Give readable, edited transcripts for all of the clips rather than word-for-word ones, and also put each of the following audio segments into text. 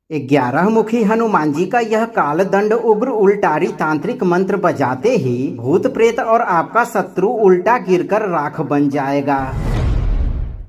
11 मुखी हनुमान जी का यह कालदंड उग्र उल्टारी तांत्रिक मंत्र बजाते ही भूत प्रेत और आपका शत्रु उल्टा गिरकर राख बन जाएगा।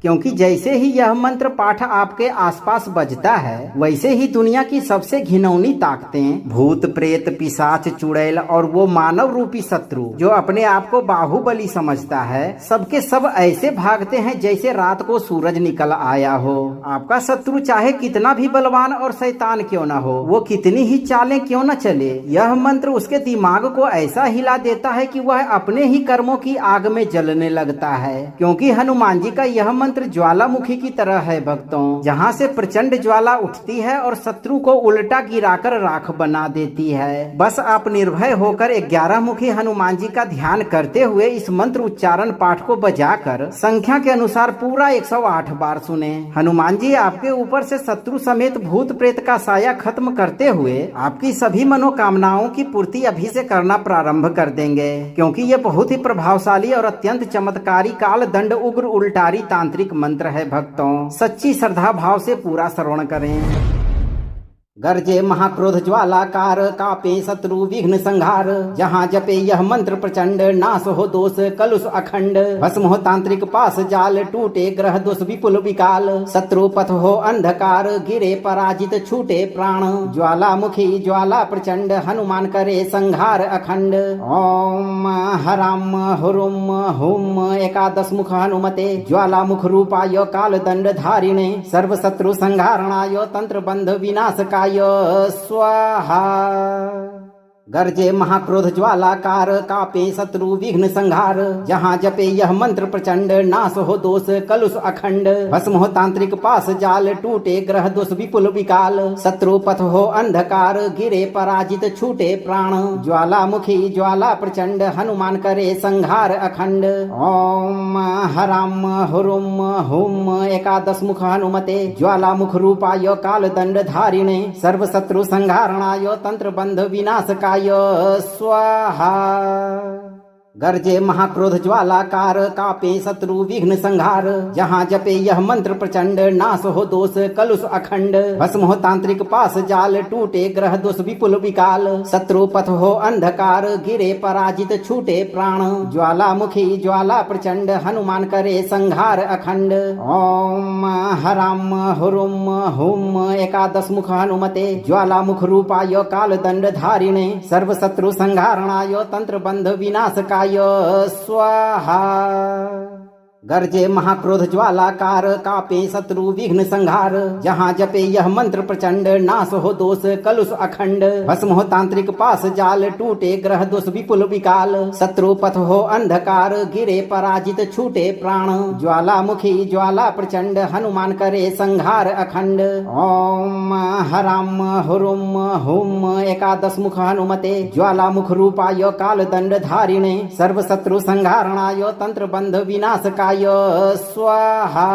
क्योंकि जैसे ही यह मंत्र पाठ आपके आसपास बजता है, वैसे ही दुनिया की सबसे घिनौनी ताकतें, भूत प्रेत पिशाच चुड़ैल और वो मानव रूपी शत्रु जो अपने आप को बाहुबली समझता है, सबके सब ऐसे भागते हैं जैसे रात को सूरज निकल आया हो। आपका शत्रु चाहे कितना भी बलवान और शैतान क्यों न हो, वो कितनी ही चालें क्यों न चले, यह मंत्र उसके दिमाग को ऐसा हिला देता है कि वह अपने ही कर्मों की आग में जलने लगता है। क्योंकि हनुमान जी का यह मंत्र ज्वालामुखी की तरह है भक्तों, जहाँ से प्रचंड ज्वाला उठती है और शत्रु को उल्टा गिराकर राख बना देती है। बस आप निर्भय होकर 11 मुखी हनुमान जी का ध्यान करते हुए इस मंत्र उच्चारण पाठ को बजाकर संख्या के अनुसार पूरा 108 बार सुने। हनुमान जी आपके ऊपर से शत्रु समेत भूत प्रेत का साया खत्म करते हुए आपकी सभी मनोकामनाओं की पूर्ति अभी से करना प्रारंभ कर देंगे। क्योंकि ये बहुत ही प्रभावशाली और अत्यंत चमत्कारी काल दंड उग्र उल्टारी तांत्रिक मंत्र है भक्तों, सच्ची श्रद्धा भाव से पूरा श्रवण करें। गर्जे महाक्रोध ज्वालाकार, कापे शत्रु विघ्न संहार, जहाँ जपे यह मंत्र प्रचंड, नाश हो दोष कलुष अखंड, भस्म हो तांत्रिक पास जाल, टूटे ग्रह दोष विपुल विकाल, शत्रु पथ हो अंधकार, गिरे पराजित छूटे प्राण, ज्वालामुखी ज्वाला प्रचंड, हनुमान करे संहार अखंड। ओम हराम हुरुम हुम एकादश मुख हनुमते, ज्वालामुख रूपाय काल दंड धारिणे, सर्व शत्रु संहारणाय तंत्र बंध विनाशकाय स्वाहा। गर्जे महाक्रोध ज्वालाकार, कापे शत्रु विघ्न संहार, जहाँ जपे यह मंत्र प्रचंड, नाश हो दोष कलुष अखंड, भस्म हो तांत्रिक पास जाल, टूटे ग्रह दोष विपुल विकाल, शत्रु पथ हो अंधकार, गिरे पराजित छूटे प्राण, ज्वालामुखी ज्वाला प्रचंड, हनुमान करे संहार अखंड। ओम हराम हुरुम हुम एकादश मुख हनुमते, ज्वालामुख रूपाय काल दंड धारिणे, सर्व शत्रु संहारणाय तंत्र बंध विनाशकाय स्वाहा। गर्जे महाक्रोध ज्वालाकार, कापे शत्रु विघ्न संहार, जहाँ जपे यह मंत्र प्रचंड, नाश हो दोष कलुष अखंड, भस्म हो तांत्रिक पास जाल, टूटे ग्रह दोष विपुल विकाल, शत्रु पथ हो अंधकार, गिरे पराजित छूटे प्राण, ज्वालामुखी ज्वाला प्रचंड, हनुमान करे संहार अखंड। ओम हराम हुरुम हुम एकादश मुख हनुमते, ज्वालामुख रूपाय काल दंड धारिणे, सर्व शत्रु संहारणाय तंत्र बंध विनाशकाय स्वाहा। गर्जे महाक्रोध ज्वालाकार, कापे शत्रु विघ्न संहार, जहाँ जपे यह मंत्र प्रचंड, नाश हो दोष कलुष अखंड, भस्म हो तांत्रिक पास जाल, टूटे ग्रह दोष विपुल विकाल, शत्रु पथ हो अंधकार, गिरे पराजित छूटे प्राण, ज्वालामुखी ज्वाला प्रचंड, हनुमान करे संहार अखंड। ओम हराम हुरुम हुम एकादश मुख हनुमते, ज्वालामुख रूपाय काल दंड धारिणे, सर्व शत्रु संहारणाय तंत्र बंध विनाशकाय स्वाहा।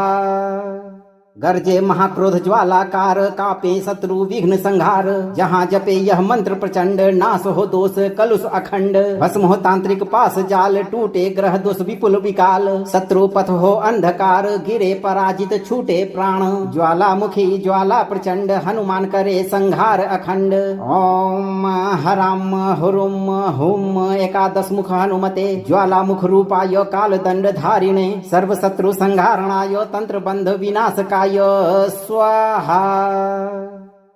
गर्जे महाक्रोध ज्वालाकार, कापे शत्रु विघ्न संहार, जहाँ जपे यह मंत्र प्रचंड, नाश हो दोष कलुष अखंड, भस्म हो तांत्रिक पास जाल, टूटे ग्रह दोष विपुल विकाल, शत्रु पथ हो अंधकार, गिरे पराजित छूटे प्राण, ज्वालामुखी ज्वाला प्रचंड, हनुमान करे संहार अखंड। ओम हराम हुरुम हुम एकादश मुख हनुमते, ज्वालामुख रूपाय काल दंड धारिणे, सर्व शत्रु संहारणाय तंत्र बंध विनाशकाय स्वाहा।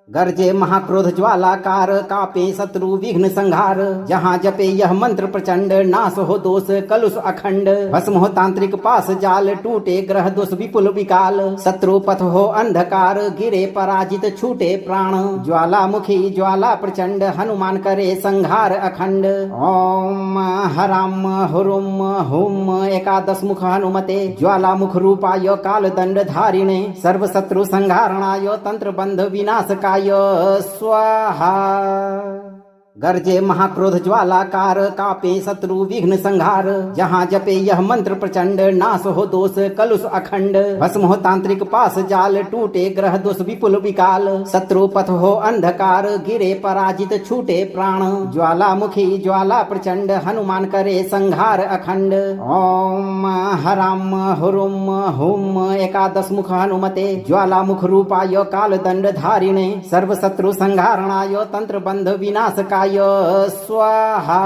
गर्जे महाक्रोध ज्वालाकार, कापे शत्रु विघ्न संहार, जहाँ जपे यह मंत्र प्रचंड, नाश हो दोष कलुष अखंड, भस्म हो तांत्रिक पास जाल, टूटे ग्रह दोष विपुल विकाल, शत्रु पथ हो अंधकार, गिरे पराजित छूटे प्राण, ज्वालामुखी ज्वाला प्रचंड, हनुमान करे संहार अखंड। ओम हराम हुरुम हुम एकादश मुख हनुमते, ज्वालामुख रूपाय काल दंड धारिणे, सर्व शत्रु संहारणाय तंत्र बंध विनाशकाय स्वाहा। गर्जे महाक्रोध ज्वालाकार, कापे शत्रु विघ्न संहार। जहाँ जपे यह मंत्र प्रचंड, नाश हो दोष कलुष अखंड। भस्म हो तांत्रिक पास जाल, टूटे ग्रह दोष विपुल विकाल। शत्रु पथ हो अंधकार, गिरे पराजित छूटे प्राण। ज्वालामुखी ज्वाला प्रचंड, हनुमान करे संहार अखंड। ओम हराम हुरुम हुम एकादश मुख हनुमते, ज्वालामुख रूपाय काल दंड धारिणे। सर्व शत्रु संहारणाय तंत्र बंध विनाशकाय स्वाहा।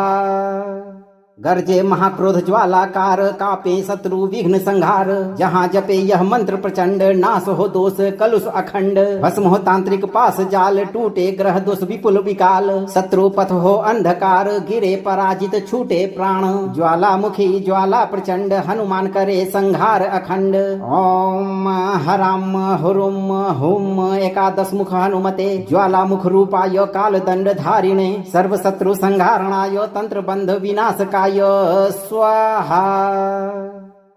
गर्जे महाक्रोध ज्वालाकार, कापे शत्रु विघ्न संहार। जहाँ जपे यह मंत्र प्रचंड, नाश हो दोष कलुष अखंड। भस्म हो तांत्रिक पास जाल, टूटे ग्रह दोष विपुल विकाल। शत्रु पथ हो अंधकार, गिरे पराजित छूटे प्राण। ज्वालामुखी ज्वाला प्रचंड, हनुमान करे संहार अखंड। ओम हराम हुरुम हुम एकादश मुख हनुमते, ज्वालामुख रूपाय काल दंड धारिणे। सर्व शत्रु संहारणाय तंत्र बंध विनाशकाय स्वाहा।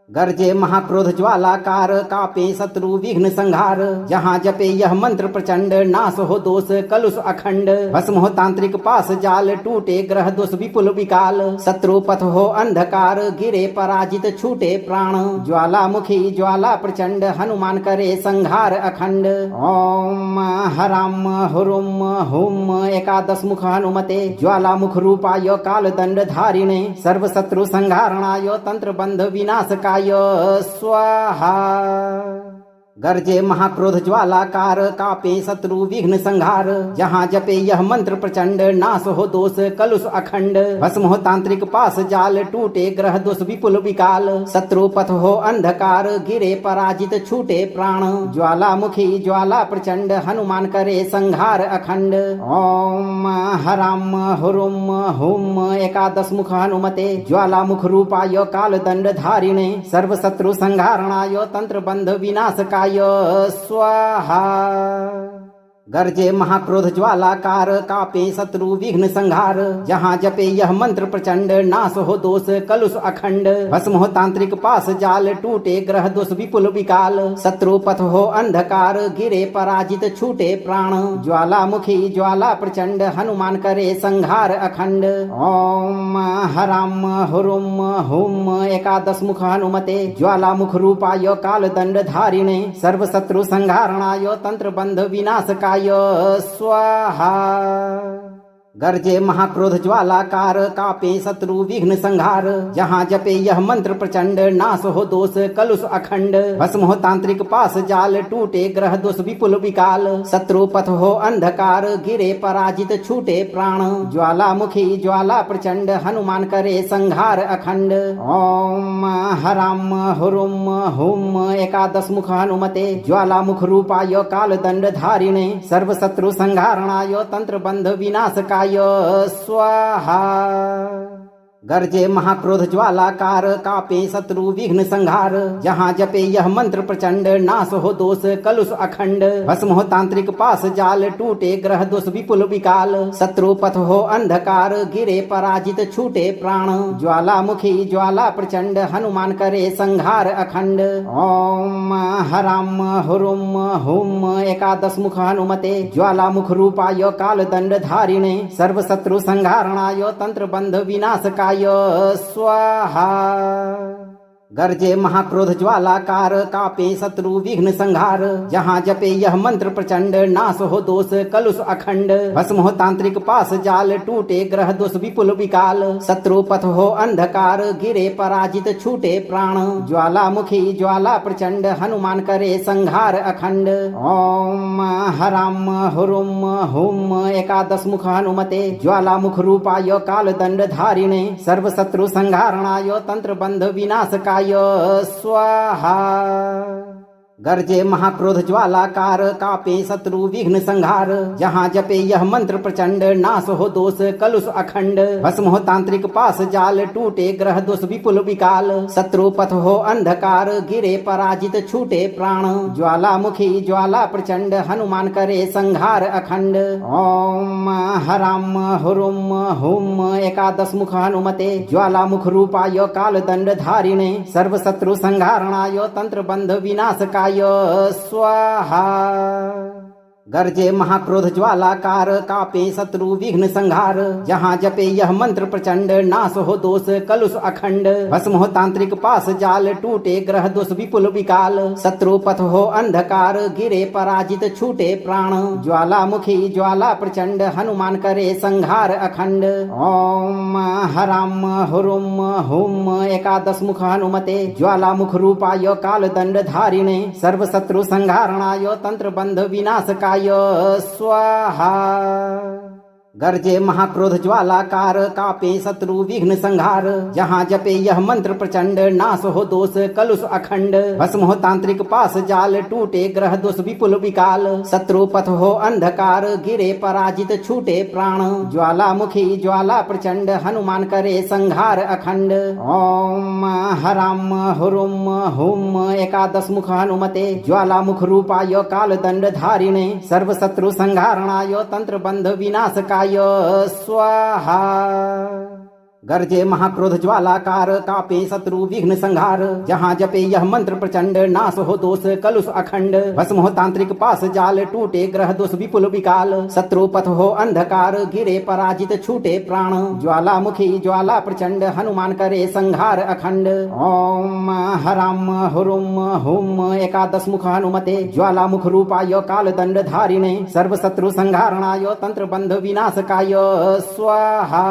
गर्जे महाक्रोध ज्वालाकार, कापे शत्रु विघ्न संहार। जहाँ जपे यह मंत्र प्रचंड, नाश हो दोष कलुष अखंड। भस्म हो तांत्रिक पास जाल, टूटे ग्रह दोष विपुल विकाल। शत्रु पथ हो अंधकार, गिरे पराजित छूटे प्राण। ज्वालामुखी ज्वाला प्रचंड, हनुमान करे संहार अखंड। ओम हराम हुरुम हुम एकादश मुख हनुमते, ज्वालामुख रूपाय काल दंड धारिणे। सर्व शत्रु संहारणाय तंत्र बंध विनाशकाय स्वाहा। गर्जे महाक्रोध ज्वालाकार, कापे शत्रु विघ्न संहार। जहाँ जपे यह मंत्र प्रचंड, नाश हो दोष कलुष अखंड। भस्म हो तांत्रिक पास जाल, टूटे ग्रह दोष विपुल विकाल। शत्रु पथ हो अंधकार, गिरे पराजित छूटे प्राण। ज्वालामुखी ज्वाला प्रचंड, हनुमान करे संहार अखंड। ओम हराम हुरुम हुम एकादश मुख हनुमते, ज्वालामुख रूपाय काल दंड धारिणे। सर्व शत्रु संहारणाय तंत्र बंध विनाशकाय स्वाहा। गर्जे महाक्रोध ज्वालाकार, कापे शत्रु विघ्न संहार। जहाँ जपे यह मंत्र प्रचंड, नाश हो दोष कलुष अखंड। भस्म हो तांत्रिक पास जाल, टूटे ग्रह दोष विपुल विकाल। शत्रु पथ हो अंधकार, गिरे पराजित छूटे प्राण। ज्वालामुखी ज्वाला प्रचंड, हनुमान करे संहार अखंड। ओम हराम हुरुम हुम एकादश मुख हनुमते, ज्वालामुख रूपाय काल दंड धारिणे। सर्व शत्रु संहारणाय तंत्र बंध विनाशकाय स्वाहा। गर्जे महाक्रोध ज्वालाकार, कापे शत्रु विघ्न संहार। जहाँ जपे यह मंत्र प्रचंड, नाश हो दोष कलुष अखंड। भस्म हो तांत्रिक पास जाल, टूटे ग्रह दोष विपुल विकाल। शत्रु पथ हो अंधकार, गिरे पराजित छूटे प्राण। ज्वालामुखी ज्वाला प्रचंड, हनुमान करे संहार अखंड। ओम हराम हुरुम हुम एकादश मुख हनुमते, ज्वालामुख रूपाय काल दंड धारिणे। सर्व शत्रु संहारणाय तंत्र बंध विनाशकाय स्वाहा। गर्जे महाक्रोध ज्वालाकार, कापे शत्रु विघ्न संहार। जहाँ जपे यह मंत्र प्रचंड, नाश हो दोष कलुष अखंड। भस्म हो तांत्रिक पास जाल, टूटे ग्रह दोष विपुल विकाल। शत्रु पथ हो अंधकार, गिरे पराजित छूटे प्राण। ज्वालामुखी ज्वाला प्रचंड, हनुमान करे संहार अखंड। ओम हराम हुरुम हुम एकादश मुख हनुमते, ज्वालामुख रूपाय काल दंड धारिणे। सर्व शत्रु संहारणाय तंत्र बंध विनाशकाय स्वाहा। गर्जे महाक्रोध ज्वालाकार, कापे शत्रु विघ्न संहार। जहाँ जपे यह मंत्र प्रचंड, नाश हो दोष कलुष अखंड। भस्म हो तांत्रिक पास जाल, टूटे ग्रह दोष विपुल विकाल। शत्रु पथ हो अंधकार, गिरे पराजित छूटे प्राण। ज्वालामुखी ज्वाला प्रचंड, हनुमान करे संहार अखंड। ओम हराम हुरुम हुम एकादश मुख हनुमते, ज्वालामुख रूपाय काल दंड धारिणे। सर्व शत्रु संहारणाय तंत्र बंध विनाशकाय स्वाहा। गर्जे महाक्रोध ज्वालाकार, कापे शत्रु विघ्न संहार। जहाँ जपे यह मंत्र प्रचंड, नाश हो दोष कलुष अखंड। भस्म हो तांत्रिक पास जाल, टूटे ग्रह दोष विपुल विकाल। शत्रु पथ हो अंधकार, गिरे पराजित छूटे प्राण। ज्वालामुखी ज्वाला प्रचंड, हनुमान करे संहार अखंड। ओम हराम हुरुम हुम एकादश मुख हनुमते, ज्वालामुख रूपाय काल दंड धारिणे। सर्व शत्रु संहारणाय तंत्र बंध विनाशकाय स्वाहा। गर्जे महाक्रोध ज्वालाकार, कापे शत्रु विघ्न संहार। जहाँ जपे यह मंत्र प्रचंड, नाश हो दोष कलुष अखंड। भस्म हो तांत्रिक पास जाल, टूटे ग्रह दोष विपुल विकाल। शत्रु पथ हो अंधकार, गिरे पराजित छूटे प्राण। ज्वालामुखी ज्वाला प्रचंड, हनुमान करे संहार अखंड। ओम हराम हुरुम हुम एकादश मुख हनुमते, ज्वालामुख रूपाय काल दंड धारिणे। सर्व शत्रु संहारणाय, तंत्र बंध विनाशकाय स्वाहा। गर्जे महाक्रोध ज्वालाकार, कापे शत्रु विघ्न संहार। जहाँ जपे यह मंत्र प्रचंड, नाश हो दोष कलुष अखंड। भस्म हो तांत्रिक पास जाल, टूटे ग्रह दोष विपुल विकाल। शत्रु पथ हो अंधकार, गिरे पराजित छूटे प्राण। ज्वालामुखी ज्वाला प्रचंड, हनुमान करे संहार अखंड। ओम हराम हुरुम हुम एकादश मुख हनुमते, ज्वालामुख रूपाय काल दंड धारिणे। सर्व शत्रु संहारणाय, तंत्र बंध विनाशकाय स्वाहा। गर्जे महाक्रोध ज्वालाकार, कापे शत्रु विघ्न संहार। जहाँ जपे यह मंत्र प्रचंड, नाश हो दोष कलुष अखंड। भस्म हो तांत्रिक पास जाल, टूटे ग्रह दोष विपुल विकाल। शत्रु पथ हो अंधकार, गिरे पराजित छूटे प्राण। ज्वालामुखी ज्वाला प्रचंड, हनुमान करे संहार अखंड। ओम हराम हुरुम हुम एकादश मुख हनुमते, ज्वालामुख रूपाय काल दंड धारिणे। सर्व शत्रु संहारणाय, तंत्र बंध विनाशकाय स्वाहा।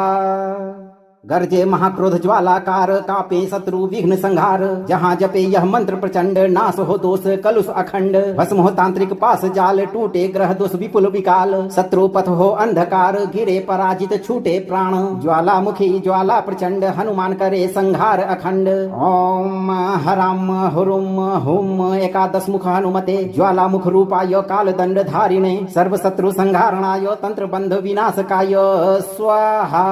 गर्जे महाक्रोध ज्वालाकार, कापे शत्रु विघ्न संहार। जहाँ जपे यह मंत्र प्रचंड, नाश हो दोष कलुष अखंड। भस्म हो तांत्रिक पास जाल, टूटे ग्रह दोष विपुल विकाल। शत्रु पथ हो अंधकार, गिरे पराजित छूटे प्राण। ज्वालामुखी ज्वाला प्रचंड, हनुमान करे संहार अखंड। ओम हराम हुरुम हुम एकादश मुख हनुमते, ज्वालामुख रूपाय काल दंड धारिणे। सर्व शत्रु संहारणाय, तंत्र बंध विनाशकाय स्वाहा।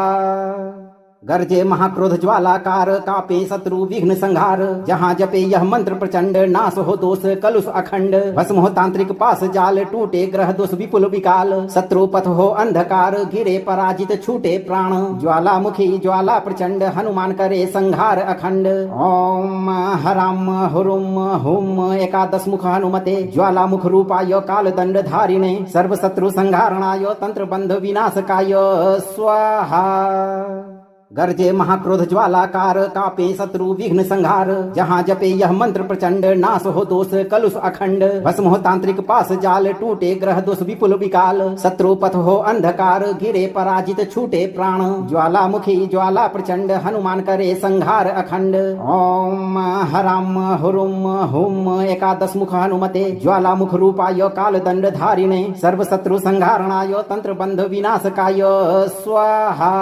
गर्जे महाक्रोध ज्वालाकार, कापे शत्रु विघ्न संहार। जहाँ जपे यह मंत्र प्रचंड, नाश हो दोष कलुष अखंड। भस्म हो तांत्रिक पास जाल, टूटे ग्रह दोष विपुल विकाल। शत्रु पथ हो अंधकार, गिरे पराजित छूटे प्राण। ज्वालामुखी ज्वाला प्रचंड, हनुमान करे संहार अखंड। ओम हराम हुरुम हुम एकादश मुख हनुमते, ज्वालामुख रूपाय काल दंड धारिणे। सर्व शत्रु संहारणाय, तंत्र बंध विनाशकाय स्वाहा। गर्जे महाक्रोध ज्वालाकार, कापे शत्रु विघ्न संहार। जहाँ जपे यह मंत्र प्रचंड, नाश हो दोष कलुष अखंड। भस्म हो तांत्रिक पास जाल, टूटे ग्रह दोष विपुल विकाल। शत्रु पथ हो अंधकार, गिरे पराजित छूटे प्राण। ज्वालामुखी ज्वाला प्रचंड, हनुमान करे संहार अखंड। ओम हराम हुरुम हुम एकादश मुख हनुमते, ज्वालामुख रूपाय काल दंड धारिणे। सर्व शत्रु संहारणाय, तंत्र बंध विनाशकाय स्वाहा।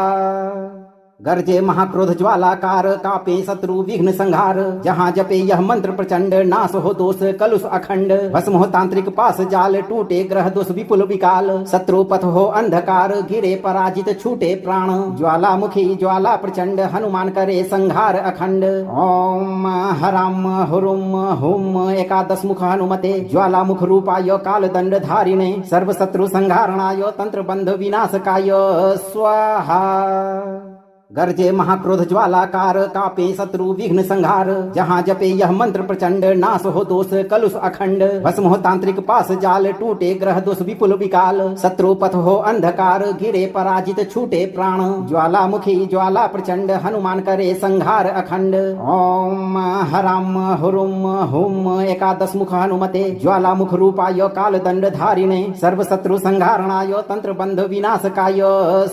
गर्जे महाक्रोध ज्वालाकार, कापे शत्रु विघ्न संहार। जहाँ जपे यह मंत्र प्रचंड, नाश हो दोष कलुष अखंड। भस्म हो तांत्रिक पास जाल, टूटे ग्रह दोष विपुल विकाल। शत्रु पथ हो अंधकार, गिरे पराजित छूटे प्राण। ज्वालामुखी ज्वाला प्रचंड, हनुमान करे संहार अखंड। ओम हराम हुरुम हुम एकादश मुख हनुमते, ज्वालामुख रूपाय काल दंड धारिणे। सर्व शत्रु संहारणाय, तंत्र बंध विनाशकाय स्वाहा। गर्जे महाक्रोध ज्वालाकार, कापे शत्रु विघ्न संहार। जहाँ जपे यह मंत्र प्रचंड, नाश हो दोष कलुष अखंड। भस्म हो तांत्रिक पास जाल, टूटे ग्रह दोष विपुल विकाल। शत्रु पथ हो अंधकार, गिरे पराजित छूटे प्राण। ज्वालामुखी ज्वाला प्रचंड, हनुमान करे संहार अखंड। ओम हराम हुरुम हुम एकादश मुख हनुमते, ज्वालामुख रूपाय काल दंड धारिणे। सर्व शत्रु संहारणाय, तंत्र बंध विनाशकाय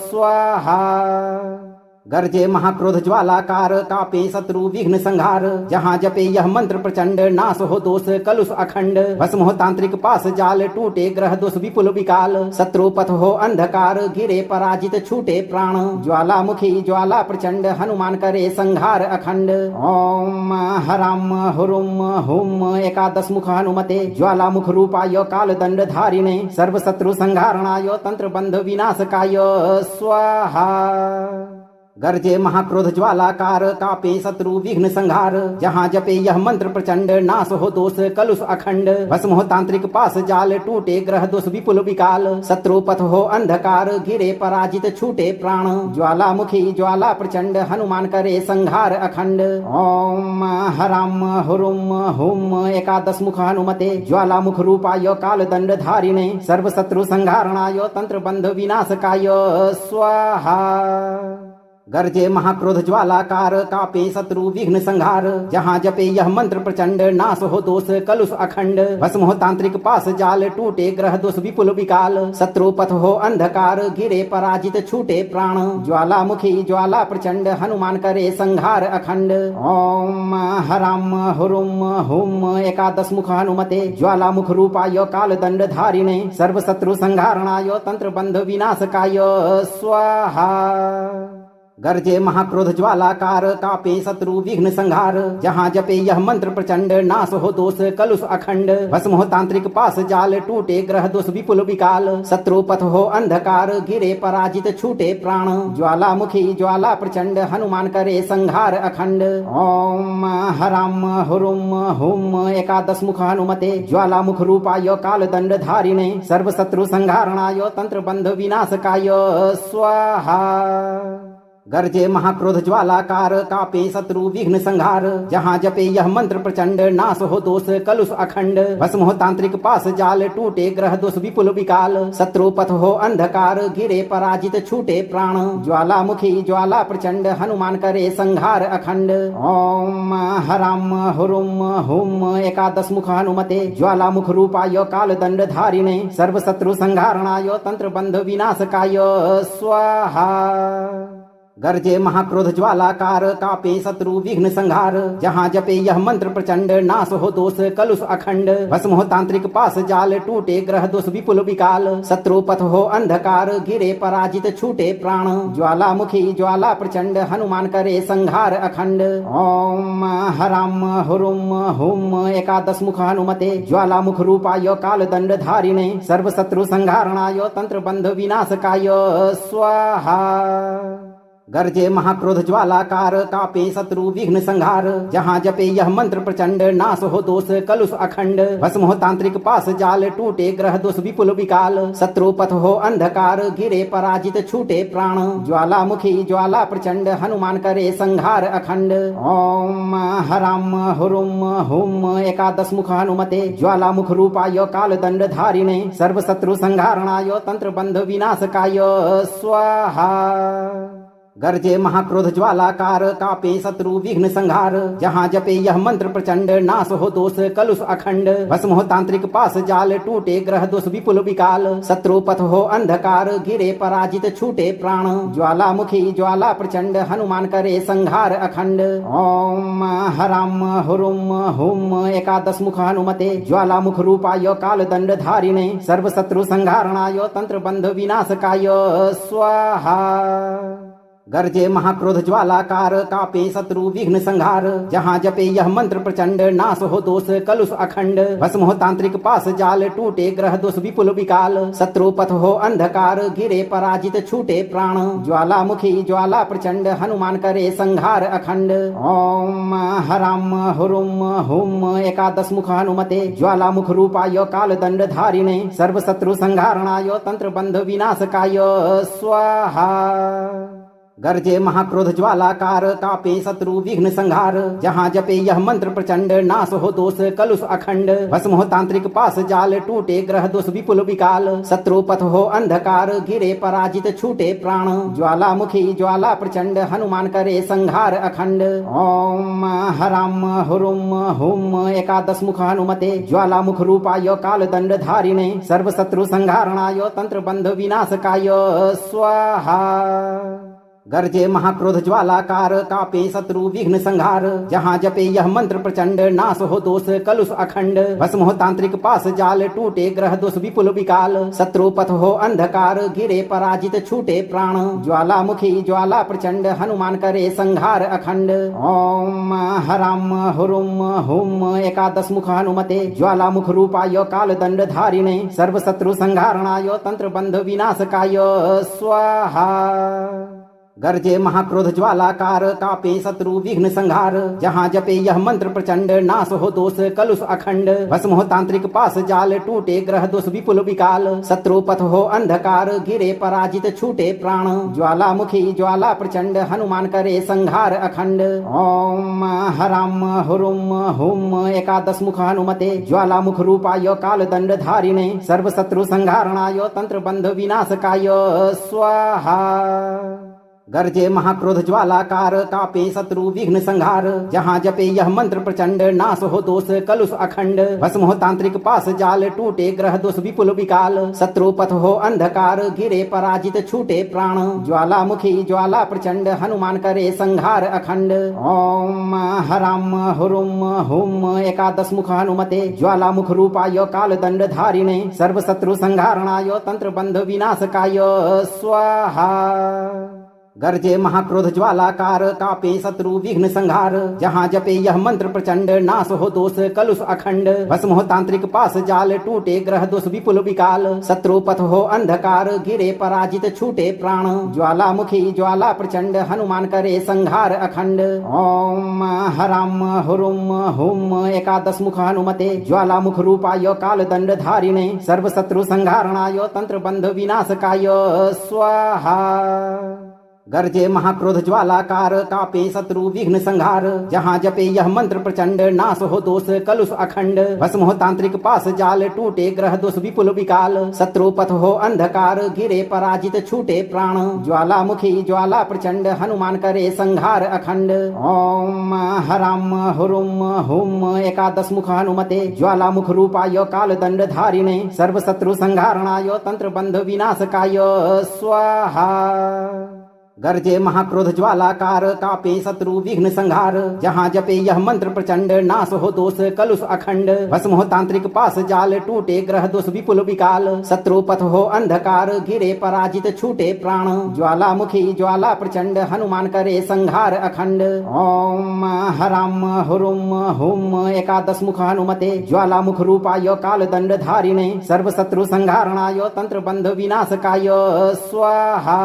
स्वाहा। गर्जे महाक्रोध ज्वालाकार, कापे शत्रु विघ्न संहार। जहाँ जपे यह मंत्र प्रचंड, नाश हो दोष कलुष अखंड। भस्म हो तांत्रिक पास जाल, टूटे ग्रह दोष विपुल विकाल। शत्रु पथ हो अंधकार, गिरे पराजित छूटे प्राण। ज्वालामुखी ज्वाला प्रचंड, हनुमान करे संहार अखंड। ओम हराम हुरुम हुम एकादश मुख हनुमते, ज्वालामुख रूपाय काल दंड धारिणे। सर्व शत्रु संहारणाय, तंत्र बंध विनाशकाय स्वाहा। गर्जे महाक्रोध ज्वालाकार कापे शत्रु विघ्न संहार। जहाँ जपे यह मंत्र प्रचंड नाश हो दोष कलुष अखंड। भस्म हो तांत्रिक पास जाल टूटे ग्रह दोष विपुल विकाल। शत्रु पथ हो अंधकार गिरे पराजित छूटे प्राण। ज्वालामुखी ज्वाला प्रचंड हनुमान करे संहार अखंड। ओम हराम हुरुम हुम एकादश मुख हनुमते ज्वालामुख रूपाय काल दंड धारिणे सर्व शत्रु संहारणाय तंत्र बंध विनाशकाय स्वाहा। गर्जे महाक्रोध ज्वालाकार कापे शत्रु विघ्न संहार। जहाँ जपे यह मंत्र प्रचंड नाश हो दोष कलुष अखंड। भस्म हो तांत्रिक पास जाल टूटे ग्रह दोष विपुल विकाल। शत्रु पथ हो अंधकार गिरे पराजित छूटे प्राण। ज्वालामुखी ज्वाला प्रचंड हनुमान करे संहार अखंड। ओम हराम हुरुम हुम एकादश मुख हनुमते ज्वालामुख रूपाय काल दंड धारिणे सर्व शत्रु संहारणाय तंत्र बंध विनाशकाय स्वाहा। गर्जे महाक्रोध ज्वालाकार कापे शत्रु विघ्न संहार। जहाँ जपे यह मंत्र प्रचंड नाश हो दोष कलुष अखंड। भस्म हो तांत्रिक पास जाल टूटे ग्रह दोष विपुल विकाल। शत्रु पथ हो अंधकार गिरे पराजित छूटे प्राण। ज्वालामुखी ज्वाला प्रचंड हनुमान करे संहार अखंड। ओम हराम हुरुम हुम एकादश मुख हनुमते ज्वालामुख रूपाय काल दंड धारिणे सर्व शत्रु संहारणाय तंत्र बंध विनाशकाय स्वाहा। गर्जे महाक्रोध ज्वालाकार कापे शत्रु विघ्न संहार। जहाँ जपे यह मंत्र प्रचंड नाश हो दोष कलुष अखंड। भस्म हो तांत्रिक पास जाल टूटे ग्रह दोष विपुल विकाल। शत्रु पथ हो अंधकार गिरे पराजित छूटे प्राण। ज्वालामुखी ज्वाला प्रचंड हनुमान करे संहार अखंड। ओम हराम हुरुम हुम एकादश मुख हनुमते ज्वालामुख रूपाय काल दंड धारिणे सर्व शत्रु संहारणाय तंत्र बंध विनाशकाय स्वाहा। गर्जे महाक्रोध ज्वालाकार कापे शत्रु विघ्न संहार। जहाँ जपे यह मंत्र प्रचंड नाश हो दोष कलुष अखंड। भस्म हो तांत्रिक पास जाल टूटे ग्रह दोष विपुल विकाल। शत्रु पथ हो अंधकार गिरे पराजित छूटे प्राण। ज्वालामुखी ज्वाला प्रचंड हनुमान करे संहार अखंड। ओम हराम हुरुम हुम एकादश मुख हनुमते ज्वालामुख रूपाय काल दंड धारिणे सर्व शत्रु संहारणाय तंत्र बंध विनाशकाय स्वाहा। गर्जे महाक्रोध ज्वालाकार कापे शत्रु विघ्न संहार। जहाँ जपे यह मंत्र प्रचंड नाश हो दोष कलुष अखंड। भस्म हो तांत्रिक पास जाल टूटे ग्रह दोष विपुल विकाल। शत्रु पथ हो अंधकार गिरे पराजित छूटे प्राण। ज्वालामुखी ज्वाला प्रचंड हनुमान करे संहार अखंड। ओम हराम हुरुम हुम एकादश मुख हनुमते ज्वालामुख रूपाय काल दंड धारिणे सर्व शत्रु संहारणाय तंत्र बंध विनाशकाय स्वाहा। गर्जे महाक्रोध ज्वालाकार कापे शत्रु विघ्न संहार। जहाँ जपे यह मंत्र प्रचंड नाश हो दोष कलुष अखंड। भस्म हो तांत्रिक पास जाल टूटे ग्रह दोष विपुल विकाल। शत्रु पथ हो अंधकार गिरे पराजित छूटे प्राण। ज्वालामुखी ज्वाला प्रचंड हनुमान करे संहार अखंड। ओम हराम हुरुम हुम एकादश मुख हनुमते ज्वालामुख रूपाय काल दंड धारिणे सर्व शत्रु संहारणाय तंत्र बंध विनाशकाय स्वाहा। गर्जे महाक्रोध ज्वालाकार कापे शत्रु विघ्न संहार। जहाँ जपे यह मंत्र प्रचंड नाश हो दोष कलुष अखंड। भस्म हो तांत्रिक पास जाल टूटे ग्रह दोष विपुल विकाल। शत्रु पथ हो अंधकार गिरे पराजित छूटे प्राण। ज्वालामुखी ज्वाला प्रचंड हनुमान करे संहार अखंड। ओम हराम हुरुम हुम एकादश मुख हनुमते ज्वालामुख रूपाय काल दंड धारिणे सर्व शत्रु संहारणाय तंत्र बंध विनाशकाय स्वाहा। गर्जे महाक्रोध ज्वालाकार कापे शत्रु विघ्न संहार। जहाँ जपे यह मंत्र प्रचंड नाश हो दोष कलुष अखंड। भस्म हो तांत्रिक पास जाल टूटे ग्रह दोष विपुल विकाल। शत्रु पथ हो अंधकार गिरे पराजित छूटे प्राण। ज्वालामुखी ज्वाला प्रचंड हनुमान करे संहार अखंड। ओम हराम हुरुम हुम एकादश मुख हनुमते ज्वालामुख रूपाय काल दंड धारिणे सर्व शत्रु संहारणाय तंत्र बंध विनाशकाय स्वाहा। गर्जे महाक्रोध ज्वालाकार कापे शत्रु विघ्न संहार। जहाँ जपे यह मंत्र प्रचंड नाश हो दोष कलुष अखंड। भस्म हो तांत्रिक पास जाल टूटे ग्रह दोष विपुल विकाल। शत्रु पथ हो अंधकार गिरे पराजित छूटे प्राण। ज्वालामुखी ज्वाला प्रचंड हनुमान करे संहार अखंड। ओम हराम हुरुम हुम एकादश मुख हनुमते ज्वालामुख रूपाय काल दंड धारिणे सर्व शत्रु संहारणाय तंत्र बंध विनाशकाय स्वाहा। गर्जे महाक्रोध ज्वालाकार कापे शत्रु विघ्न संहार। जहाँ जपे यह मंत्र प्रचंड नाश हो दोष कलुष अखंड। भस्म हो तांत्रिक पास जाल टूटे ग्रह दोष विपुल विकाल। शत्रु पथ हो अंधकार गिरे पराजित छूटे प्राण। ज्वालामुखी ज्वाला प्रचंड हनुमान करे संहार अखंड। ओम हराम हुरुम हुम एकादश मुख हनुमते ज्वालामुख रूपाय काल दंड धारिणे सर्व शत्रु संहारणाय तंत्र बंध विनाशकाय स्वाहा। गर्जे महाक्रोध ज्वालाकार कापे शत्रु विघ्न संहार। जहाँ जपे यह मंत्र प्रचंड नाश हो दोष कलुष अखंड। भस्म हो तांत्रिक पास जाल टूटे ग्रह दोष विपुल विकाल। शत्रु पथ हो अंधकार गिरे पराजित छूटे प्राण। ज्वालामुखी ज्वाला प्रचंड हनुमान करे संहार अखंड। ओम हराम हुरुम हुम एकादश मुख हनुमते ज्वालामुख रूपाय काल दंड धारिणे सर्व शत्रु संहारणाय तंत्र बंध विनाशकाय स्वाहा। गर्जे महाक्रोध ज्वालाकार कापे शत्रु विघ्न संहार। जहाँ जपे यह मंत्र प्रचंड नाश हो दोष कलुष अखंड। भस्म हो तांत्रिक पास जाल टूटे ग्रह दोष विपुल विकाल। शत्रु पथ हो अंधकार गिरे पराजित छूटे प्राण। ज्वालामुखी ज्वाला प्रचंड हनुमान करे संहार अखंड। ओम हराम हुरुम हुम एकादश मुख हनुमते ज्वालामुख रूपाय काल दंड धारिणे सर्व शत्रु संहारणाय तंत्र बंध विनाशकाय स्वाहा। गर्जे महाक्रोध ज्वालाकार कापे शत्रु विघ्न संहार। जहाँ जपे यह मंत्र प्रचंड नाश हो दोष कलुष अखंड। भस्म हो तांत्रिक पास जाल टूटे ग्रह दोष विपुल विकाल। शत्रु पथ हो अंधकार गिरे पराजित छूटे प्राण। ज्वालामुखी ज्वाला प्रचंड हनुमान करे संहार अखंड। ओम हराम हुरुम हुम एकादश मुख हनुमते ज्वालामुख रूपाय काल दंड धारिणे सर्व शत्रु संहारणाय तंत्र बंध विनाशकाय स्वाहा। गर्जे महाक्रोध ज्वालाकार कापे शत्रु विघ्न संहार। जहाँ जपे यह मंत्र प्रचंड नाश हो दोष कलुष अखंड। भस्म हो तांत्रिक पास जाल टूटे ग्रह दोष विपुल विकाल। शत्रु पथ हो अंधकार गिरे पराजित छूटे प्राण। ज्वालामुखी ज्वाला प्रचंड हनुमान करे संहार अखंड। ओम हराम हुरुम हुम एकादश मुख हनुमते ज्वालामुख रूपाय काल दंड धारिणे सर्व शत्रु संहारणाय तंत्र बंध विनाशकाय स्वाहा।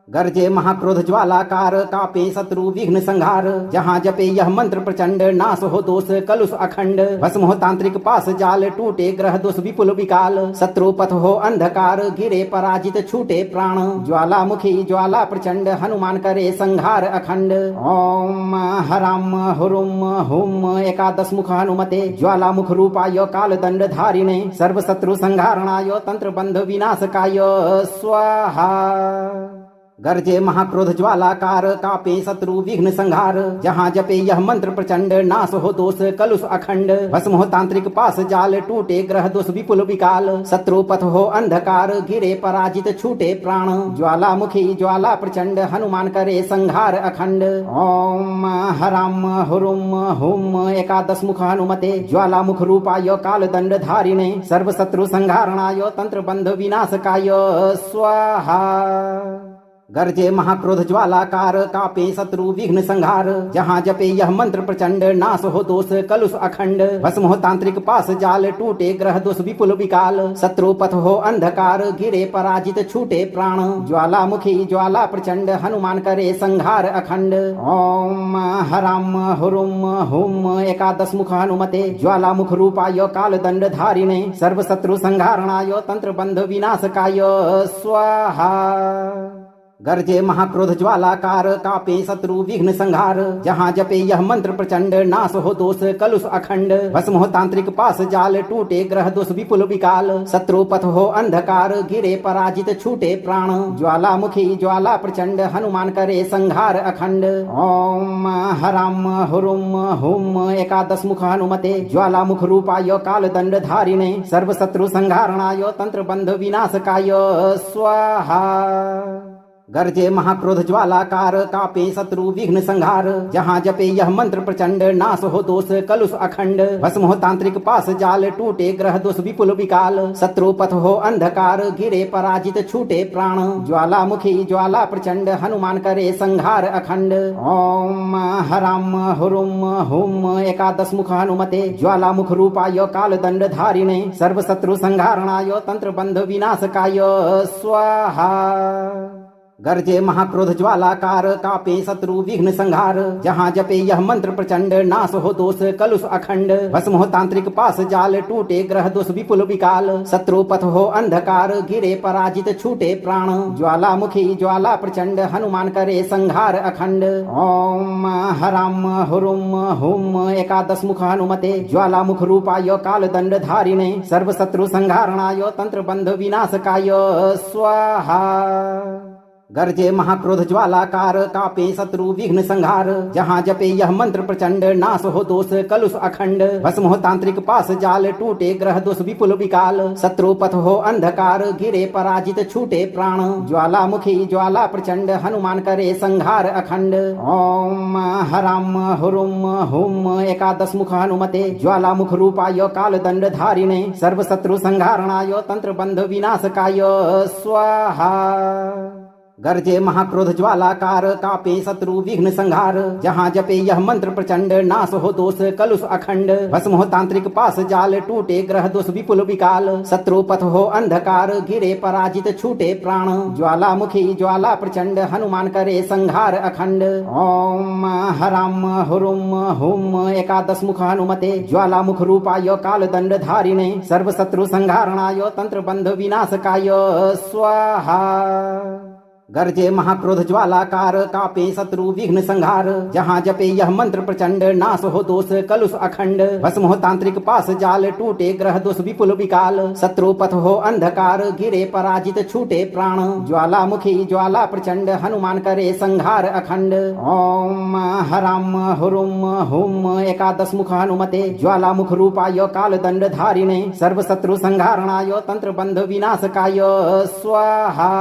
गर्जे महाक्रोध ज्वालाकार कापे शत्रु विघ्न संहार। जहाँ जपे यह मंत्र प्रचंड नाश हो दोष कलुष अखंड। भस्म हो तांत्रिक पास जाल टूटे ग्रह दोष विपुल विकाल। शत्रु पथ हो अंधकार गिरे पराजित छूटे प्राण। ज्वालामुखी ज्वाला प्रचंड हनुमान करे संहार अखंड। ओम हराम हुरुम हुम एकादश मुख हनुमते ज्वालामुख रूपाय काल दंड धारिणे सर्व शत्रु संहारणाय तंत्र बंध विनाशकाय स्वाहा। गर्जे महाक्रोध ज्वालाकार कापे शत्रु विघ्न संहार। जहाँ जपे यह मंत्र प्रचंड नाश हो दोष कलुष अखंड। भस्म हो तांत्रिक पास जाल टूटे ग्रह दोष विपुल विकाल। शत्रु पथ हो अंधकार गिरे पराजित छूटे प्राण। ज्वालामुखी ज्वाला प्रचंड हनुमान करे संहार अखंड। ओम हराम हुरुम हुम एकादश मुख हनुमते ज्वालामुख रूपाय काल दंड धारिणे सर्व शत्रु संहारणाय तंत्र बंध विनाशकाय स्वाहा। गर्जे महाक्रोध ज्वालाकार कापे शत्रु विघ्न संहार। जहाँ जपे यह मंत्र प्रचंड नाश हो दोष कलुष अखंड। भस्म हो तांत्रिक पास जाल टूटे ग्रह दोष विपुल विकाल। शत्रु पथ हो अंधकार गिरे पराजित छूटे प्राण। ज्वालामुखी ज्वाला प्रचंड हनुमान करे संहार अखंड। ओम हराम हुरुम हुम एकादश मुख हनुमते ज्वालामुख रूपाय काल दंड धारिणे सर्व शत्रु संहारणाय तंत्र बंध विनाशकाय स्वाहा। गर्जे महाक्रोध ज्वालाकार कापे शत्रु विघ्न संहार। जहाँ जपे यह मंत्र प्रचंड नाश हो दोष कलुष अखंड। भस्म हो तांत्रिक पास जाल टूटे ग्रह दोष विपुल विकाल। शत्रु पथ हो अंधकार गिरे पराजित छूटे प्राण। ज्वालामुखी ज्वाला प्रचंड हनुमान करे संहार अखंड। ओम हराम हुरुम हुम एकादश मुख हनुमते ज्वालामुख रूपाय काल दंड धारिणे सर्व शत्रु संहारणाय तंत्र बंध विनाशकाय स्वाहा। गर्जे महाक्रोध ज्वालाकार कापे शत्रु विघ्न संहार। जहाँ जपे यह मंत्र प्रचंड नाश हो दोष कलुष अखंड। भस्म हो तांत्रिक पास जाल टूटे ग्रह दोष विपुल विकाल। शत्रु पथ हो अंधकार गिरे पराजित छूटे प्राण। ज्वालामुखी ज्वाला प्रचंड हनुमान करे संहार अखंड। ओम हराम हुरुम हुम एकादश मुख हनुमते ज्वालामुख रूपाय काल दंड धारिणे सर्व शत्रु संहारणाय तंत्र बंध विनाशकाय स्वाहा। गर्जे महाक्रोध ज्वालाकार कापे शत्रु विघ्न संहार। जहाँ जपे यह मंत्र प्रचंड नाश हो दोष कलुष अखंड। भस्म हो तांत्रिक पास जाल टूटे ग्रह दोष विपुल विकाल। शत्रु पथ हो अंधकार गिरे पराजित छूटे प्राण। ज्वालामुखी ज्वाला प्रचंड हनुमान करे संहार अखंड। ओम हराम हुरुम हुम एकादश मुख हनुमते ज्वालामुख रूपाय काल दंड धारिणे सर्व शत्रु संहारणाय तंत्र बंध विनाशकाय स्वाहा। गर्जे महाक्रोध ज्वालाकार कापे शत्रु विघ्न संहार। जहाँ जपे यह मंत्र प्रचंड नाश हो दोष कलुष अखंड। भस्म हो तांत्रिक पास जाल टूटे ग्रह दोष विपुल विकाल। शत्रु पथ हो अंधकार गिरे पराजित छूटे प्राण। ज्वालामुखी ज्वाला प्रचंड हनुमान करे संहार अखंड। ओम हराम हुरुम हुम एकादश मुख हनुमते ज्वालामुख रूपाय काल दंड धारिणे सर्व शत्रु संहारणाय तंत्र बंध विनाशकाय स्वाहा। गर्जे महाक्रोध ज्वालाकार कापे शत्रु विघ्न संहार। जहाँ जपे यह मंत्र प्रचंड नाश हो दोष कलुष अखंड। भस्म हो तांत्रिक पास जाल टूटे ग्रह दोष विपुल विकाल। शत्रु पथ हो अंधकार गिरे पराजित छूटे प्राण। ज्वालामुखी ज्वाला प्रचंड हनुमान करे संहार अखंड। ओम हराम हुरुम हुम एकादश मुख हनुमते ज्वालामुख रूपाय काल दंड धारिणे सर्व शत्रु संहारणाय तंत्र बंध विनाशकाय स्वाहा। गर्जे महाक्रोध ज्वालाकार कापे शत्रु विघ्न संहार। जहाँ जपे यह मंत्र प्रचंड नाश हो दोष कलुष अखंड। भस्म हो तांत्रिक पास जाल टूटे ग्रह दोष विपुल विकाल। शत्रु पथ हो अंधकार गिरे पराजित छूटे प्राण। ज्वालामुखी ज्वाला प्रचंड हनुमान करे संहार अखंड। ओम हराम हुरुम हुम एकादश मुख हनुमते ज्वालामुख रूपाय काल दंड धारिणे सर्व शत्रु संहारणाय तंत्र बंध विनाशकाय स्वाहा।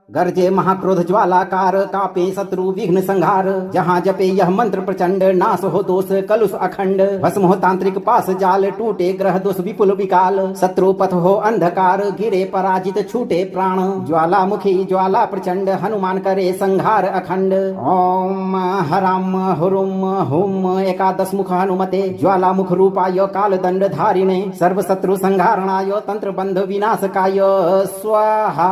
गर्जे महाक्रोध ज्वालाकार कापे शत्रु विघ्न संहार। जहाँ जपे यह मंत्र प्रचंड नाश हो दोष कलुष अखंड। भस्म हो तांत्रिक पास जाल टूटे ग्रह दोष विपुल विकाल। शत्रु पथ हो अंधकार गिरे पराजित छूटे प्राण। ज्वालामुखी ज्वाला प्रचंड हनुमान करे संहार अखंड। ओम हराम हुरुम हुम एकादश मुख हनुमते ज्वालामुख रूपाय काल दंड धारिणे सर्व शत्रु संहारणाय तंत्र बंध विनाशकाय स्वाहा।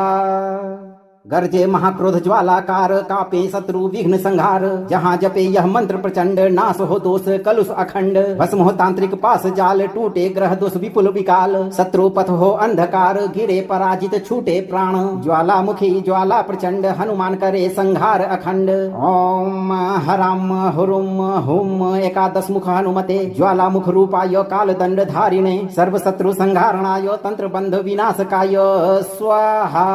गर्जे महाक्रोध ज्वालाकार कापे शत्रु विघ्न संहार। जहाँ जपे यह मंत्र प्रचंड नाश हो दोष कलुष अखंड। भस्म हो तांत्रिक पास जाल टूटे ग्रह दोष विपुल विकाल। शत्रु पथ हो अंधकार गिरे पराजित छूटे प्राण। ज्वालामुखी ज्वाला प्रचंड हनुमान करे संहार अखंड। ओम हराम हुरुम हुम एकादश मुख हनुमते ज्वालामुख रूपाय काल दंड धारिणे सर्व शत्रु संहारणाय तंत्र बंध विनाशकाय स्वाहा।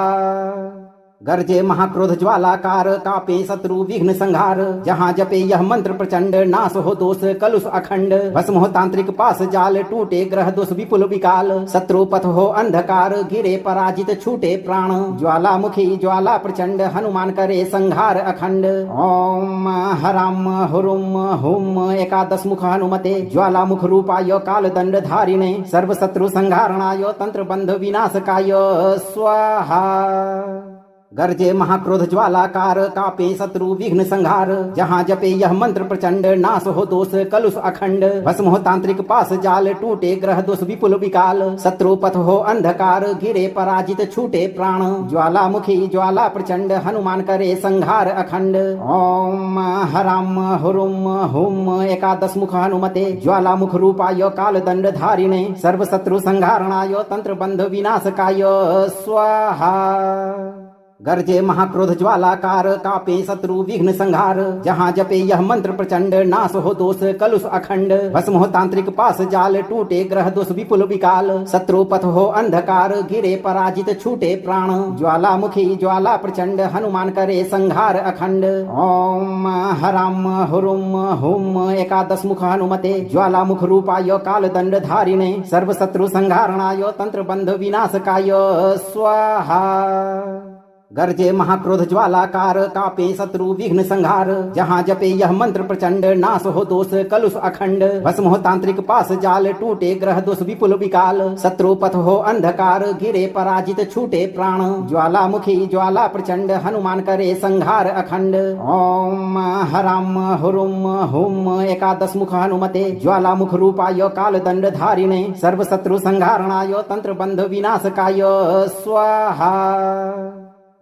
गर्जे महाक्रोध ज्वालाकार कापे शत्रु विघ्न संहार। जहाँ जपे यह मंत्र प्रचंड नाश हो दोष कलुष अखंड। भस्म हो तांत्रिक पास जाल टूटे ग्रह दोष विपुल विकाल। शत्रु पथ हो अंधकार गिरे पराजित छूटे प्राण। ज्वालामुखी ज्वाला प्रचंड हनुमान करे संहार अखंड। ओम हराम हुरुम हुम एकादश मुख हनुमते ज्वालामुख रूपाय काल दंड धारिणे सर्व शत्रु संहारणाय तंत्र बंध विनाशकाय स्वाहा। गर्जे महाक्रोध ज्वालाकार कापे शत्रु विघ्न संहार। जहाँ जपे यह मंत्र प्रचंड नाश हो दोष कलुष अखंड। भस्म हो तांत्रिक पास जाल टूटे ग्रह दोष विपुल विकाल। शत्रु पथ हो अंधकार गिरे पराजित छूटे प्राण। ज्वालामुखी ज्वाला प्रचंड हनुमान करे संहार अखंड। ओम हराम हुरुम हुम एकादश मुख हनुमते ज्वालामुख रूपाय काल दंड धारिणे सर्व शत्रु संहारणाय तंत्र बंध विनाशकाय स्वाहा। गर्जे महाक्रोध ज्वालाकार कापे शत्रु विघ्न संहार। जहाँ जपे यह मंत्र प्रचंड नाश हो दोष कलुष अखंड। भस्म हो तांत्रिक पास जाल टूटे ग्रह दोष विपुल विकाल। शत्रु पथ हो अंधकार गिरे पराजित छूटे प्राण। ज्वालामुखी ज्वाला प्रचंड हनुमान करे संहार अखंड। ओम हराम हुरुम हुम एकादश मुख हनुमते ज्वालामुख रूपाय काल दंड धारिणे सर्व शत्रु संहारणाय तंत्र बंध विनाशकाय स्वाहा। गर्जे महाक्रोध ज्वालाकार कापे शत्रु विघ्न संहार। जहाँ जपे यह मंत्र प्रचंड नाश हो दोष कलुष अखंड। भस्म हो तांत्रिक पास जाल टूटे ग्रह दोष विपुल विकाल। शत्रु पथ हो अंधकार गिरे पराजित छूटे प्राण। ज्वालामुखी ज्वाला प्रचंड हनुमान करे संहार अखंड। ओम हराम हुरुम हुम एकादश मुख हनुमते ज्वालामुख रूपाय काल दंड धारिणे सर्व शत्रु संहारणाय तंत्र बंध विनाशकाय स्वाहा।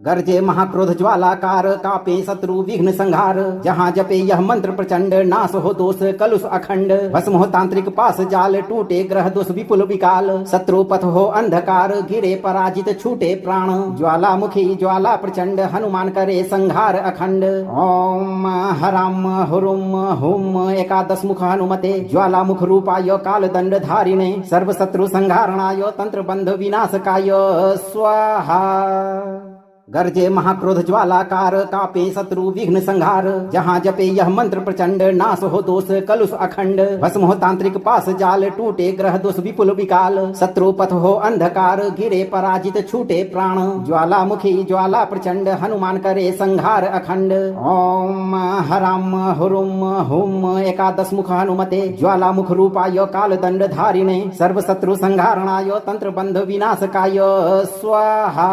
गर्जे महाक्रोध ज्वालाकार कापे शत्रु विघ्न संहार। जहाँ जपे यह मंत्र प्रचंड नाश हो दोष कलुष अखंड। भस्म हो तांत्रिक पास जाल टूटे ग्रह दोष विपुल विकाल। शत्रु पथ हो अंधकार गिरे पराजित छूटे प्राण। ज्वालामुखी ज्वाला प्रचंड हनुमान करे संहार अखंड। ओम हराम हुरुम हुम एकादश मुख हनुमते ज्वालामुख रूपाय काल दंड धारिणे सर्व शत्रु संहारणाय तंत्र बंध विनाशकाय स्वाहा। गर्जे महाक्रोध ज्वालाकार कापे शत्रु विघ्न संहार। जहाँ जपे यह मंत्र प्रचंड नाश हो दोष कलुष अखंड। भस्म हो तांत्रिक पास जाल टूटे ग्रह दोष विपुल विकाल। शत्रु पथ हो अंधकार गिरे पराजित छूटे प्राण। ज्वालामुखी ज्वाला प्रचंड हनुमान करे संहार अखंड। ओम हराम हुरुम हुम एकादश मुख हनुमते ज्वालामुख रूपाय काल दंड धारिणे सर्व शत्रु संहारणाय तंत्र बंध विनाशकाय स्वाहा।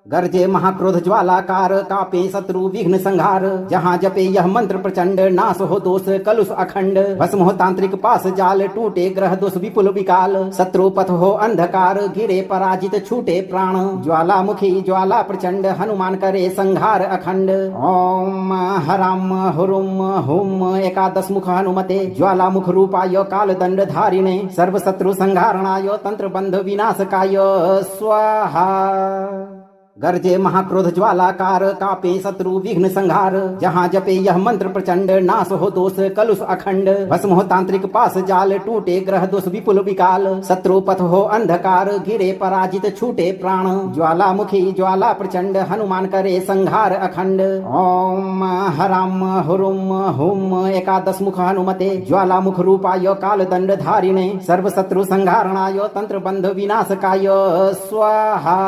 गर्जे महाक्रोध ज्वालाकार कापे शत्रु विघ्न संहार। जहाँ जपे यह मंत्र प्रचंड नाश हो दोष कलुष अखंड। भस्म हो तांत्रिक पास जाल टूटे ग्रह दोष विपुल विकाल। शत्रु पथ हो अंधकार गिरे पराजित छूटे प्राण। ज्वालामुखी ज्वाला प्रचंड हनुमान करे संहार अखंड। ओम हराम हुरुम हुम एकादश मुख हनुमते ज्वालामुख रूपाय काल दंड धारिणे सर्व शत्रु संहारणाय तंत्र बंध विनाशकाय स्वाहा। गर्जे महाक्रोध ज्वालाकार कापे शत्रु विघ्न संहार। जहाँ जपे यह मंत्र प्रचंड नाश हो दोष कलुष अखंड। भस्म हो तांत्रिक पास जाल टूटे ग्रह दोष विपुल विकाल। शत्रु पथ हो अंधकार गिरे पराजित छूटे प्राण। ज्वालामुखी ज्वाला प्रचंड हनुमान करे संहार अखंड। ओम हराम हुरुम हुम एकादश मुख हनुमते ज्वालामुख रूपाय काल दंड धारिणे सर्व शत्रु संहारणाय तंत्र बंध विनाशकाय स्वाहा।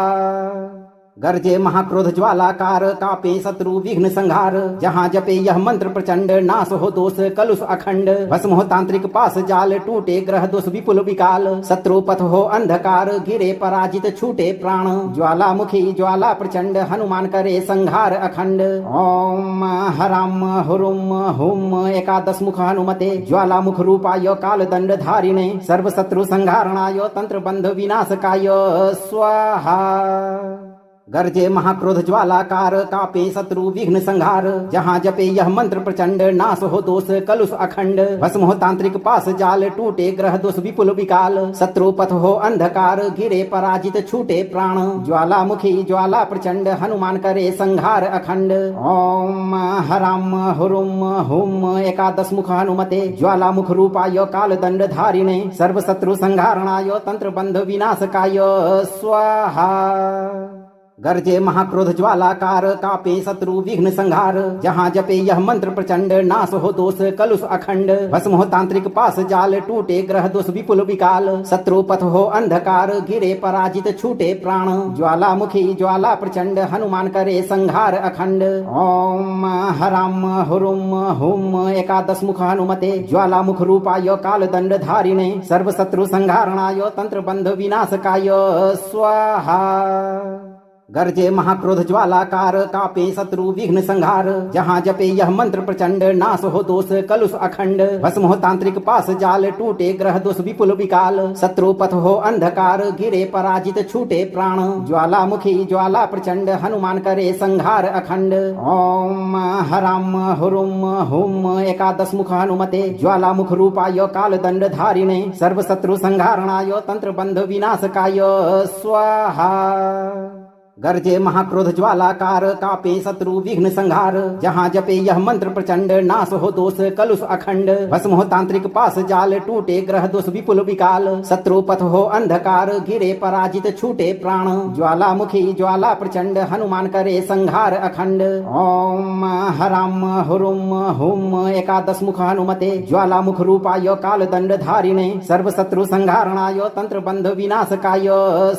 गर्जे महाक्रोध ज्वालाकार कापे शत्रु विघ्न संहार। जहाँ जपे यह मंत्र प्रचंड नाश हो दोष कलुष अखंड। भस्म हो तांत्रिक पास जाल टूटे ग्रह दोष विपुल विकाल। शत्रु पथ हो अंधकार गिरे पराजित छूटे प्राण। ज्वालामुखी ज्वाला प्रचंड हनुमान करे संहार अखंड। ओम हराम हुरुम हुम एकादश मुख हनुमते ज्वालामुख रूपाय काल दंड धारिणे सर्व शत्रु संहारणाय तंत्र बंध विनाशकाय स्वाहा। गर्जे महाक्रोध ज्वालाकार कापे शत्रु विघ्न संहार। जहाँ जपे यह मंत्र प्रचंड नाश हो दोष कलुष अखंड। भस्म हो तांत्रिक पास जाल टूटे ग्रह दोष विपुल विकाल। शत्रु पथ हो अंधकार गिरे पराजित छूटे प्राण। ज्वालामुखी ज्वाला प्रचंड हनुमान करे संहार अखंड। ओम हराम हुरुम हुम एकादश मुख हनुमते ज्वालामुख रूपाय काल दंड धारिणे सर्व शत्रु संहारणाय तंत्र बंध विनाशकाय स्वाहा। गर्जे महाक्रोध ज्वालाकार कापे शत्रु विघ्न संहार। जहाँ जपे यह मंत्र प्रचंड नाश हो दोष कलुष अखंड। भस्म हो तांत्रिक पास जाल टूटे ग्रह दोष विपुल विकाल। शत्रु पथ हो अंधकार गिरे पराजित छूटे प्राण। ज्वालामुखी ज्वाला प्रचंड हनुमान करे संहार अखंड। ओम हराम हुरुम हुम एकादश मुख हनुमते ज्वालामुख रूपाय काल दंड धारिणे सर्व शत्रु संहारणाय तंत्र बंध विनाशकाय स्वाहा। गर्जे महाक्रोध ज्वालाकार कापे शत्रु विघ्न संहार। जहाँ जपे यह मंत्र प्रचंड नाश हो दोष कलुष अखंड। भस्म हो तांत्रिक पास जाल टूटे ग्रह दोष विपुल विकाल। शत्रु पथ हो अंधकार गिरे पराजित छूटे प्राण। ज्वालामुखी ज्वाला प्रचंड हनुमान करे संहार अखंड। ओम हराम हुरुम हुम एकादश मुख हनुमते ज्वालामुख रूपाय काल दंड धारिणे सर्व शत्रु संहारणाय तंत्र बंध विनाशकाय स्वाहा। गर्जे महाक्रोध ज्वालाकार कापे शत्रु विघ्न संहार। जहाँ जपे यह मंत्र प्रचंड नाश हो दोष कलुष अखंड। भस्म हो तांत्रिक पास जाल टूटे ग्रह दोष विपुल विकाल। शत्रु पथ हो अंधकार गिरे पराजित छूटे प्राण। ज्वालामुखी ज्वाला प्रचंड हनुमान करे संहार अखंड। ओम हराम हुरुम हुम एकादश मुख हनुमते ज्वालामुख रूपाय काल दंड धारिणे सर्व शत्रु संहारणाय तंत्र बंध विनाशकाय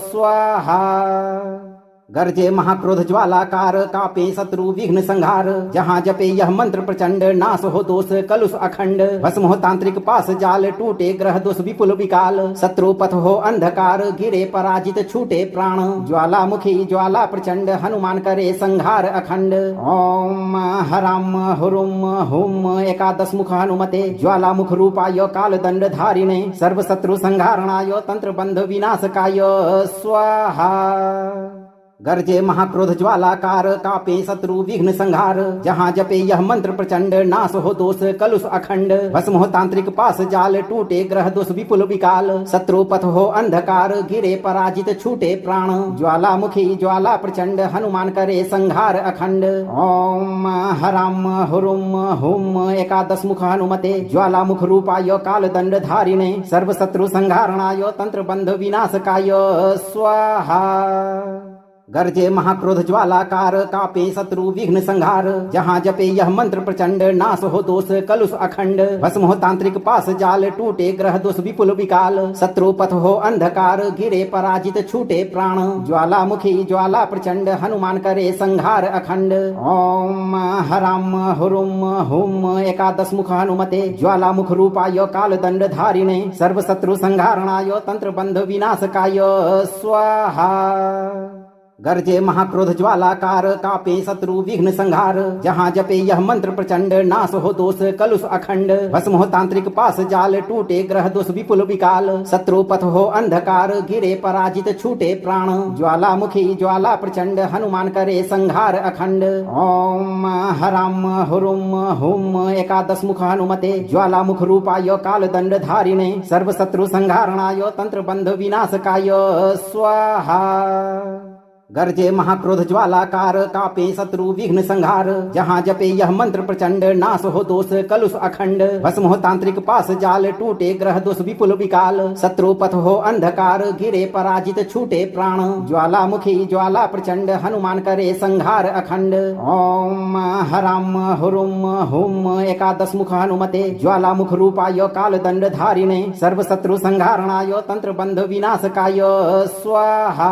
स्वाहा। गर्जे महाक्रोध ज्वालाकार कापे शत्रु विघ्न संहार। जहाँ जपे यह मंत्र प्रचंड नाश हो दोष कलुष अखंड। भस्म हो तांत्रिक पास जाल टूटे ग्रह दोष विपुल विकाल। शत्रु पथ हो अंधकार गिरे पराजित छूटे प्राण। ज्वालामुखी ज्वाला प्रचंड हनुमान करे संहार अखंड। ओम हराम हुरुम हुम एकादश मुख हनुमते ज्वालामुख रूपाय काल दंड धारिणे सर्व शत्रु संहारणाय तंत्र बंध विनाशकाय स्वाहा। गर्जे महाक्रोध ज्वालाकार कापे शत्रु विघ्न संहार। जहाँ जपे यह मंत्र प्रचंड नाश हो दोष कलुष अखंड। भस्म हो तांत्रिक पास जाल टूटे ग्रह दोष विपुल विकाल। शत्रु पथ हो अंधकार गिरे पराजित छूटे प्राण। ज्वालामुखी ज्वाला प्रचंड हनुमान करे संहार अखंड। ओम हराम हुरुम हुम एकादश मुख हनुमते ज्वालामुख रूपाय काल दंड धारिणे सर्व शत्रु संहारणाय तंत्र बंध विनाशकाय स्वाहा। गर्जे महाक्रोध ज्वालाकार कापे शत्रु विघ्न संहार। जहाँ जपे यह मंत्र प्रचंड नाश हो दोष कलुष अखंड। भस्म हो तांत्रिक पास जाल टूटे ग्रह दोष विपुल विकाल। शत्रु पथ हो अंधकार गिरे पराजित छूटे प्राण। ज्वालामुखी ज्वाला प्रचंड हनुमान करे संहार अखंड। ओम हराम हुरुम हुम एकादश मुख हनुमते ज्वालामुख रूपाय काल दंड धारिणे सर्व शत्रु संहारणाय तंत्र बंध विनाशकाय स्वाहा। गर्जे महाक्रोध ज्वालाकार कापे शत्रु विघ्न संहार। जहाँ जपे यह मंत्र प्रचंड नाश हो दोष कलुष अखंड। भस्म हो तांत्रिक पास जाल टूटे ग्रह दोष विपुल विकाल। शत्रु पथ हो अंधकार गिरे पराजित छूटे प्राण। ज्वालामुखी ज्वाला प्रचंड हनुमान करे संहार अखंड। ओम हराम हुरुम हुम एकादश मुख हनुमते ज्वालामुख रूपाय काल दंड धारिणे सर्व शत्रु संहारणाय तंत्र बंध विनाशकाय स्वाहा। गर्जे महाक्रोध ज्वालाकार कापे शत्रु विघ्न संहार। जहाँ जपे यह मंत्र प्रचंड नाश हो दोष कलुष अखंड। भस्म हो तांत्रिक पास जाल टूटे ग्रह दोष विपुल विकाल। शत्रु पथ हो अंधकार गिरे पराजित छूटे प्राण। ज्वालामुखी ज्वाला प्रचंड हनुमान करे संहार अखंड। ओम हराम हुरुम हुम एकादश मुख हनुमते ज्वालामुख रूपाय काल दंड धारिणे सर्व शत्रु संहारणाय तंत्र बंध विनाशकाय स्वाहा।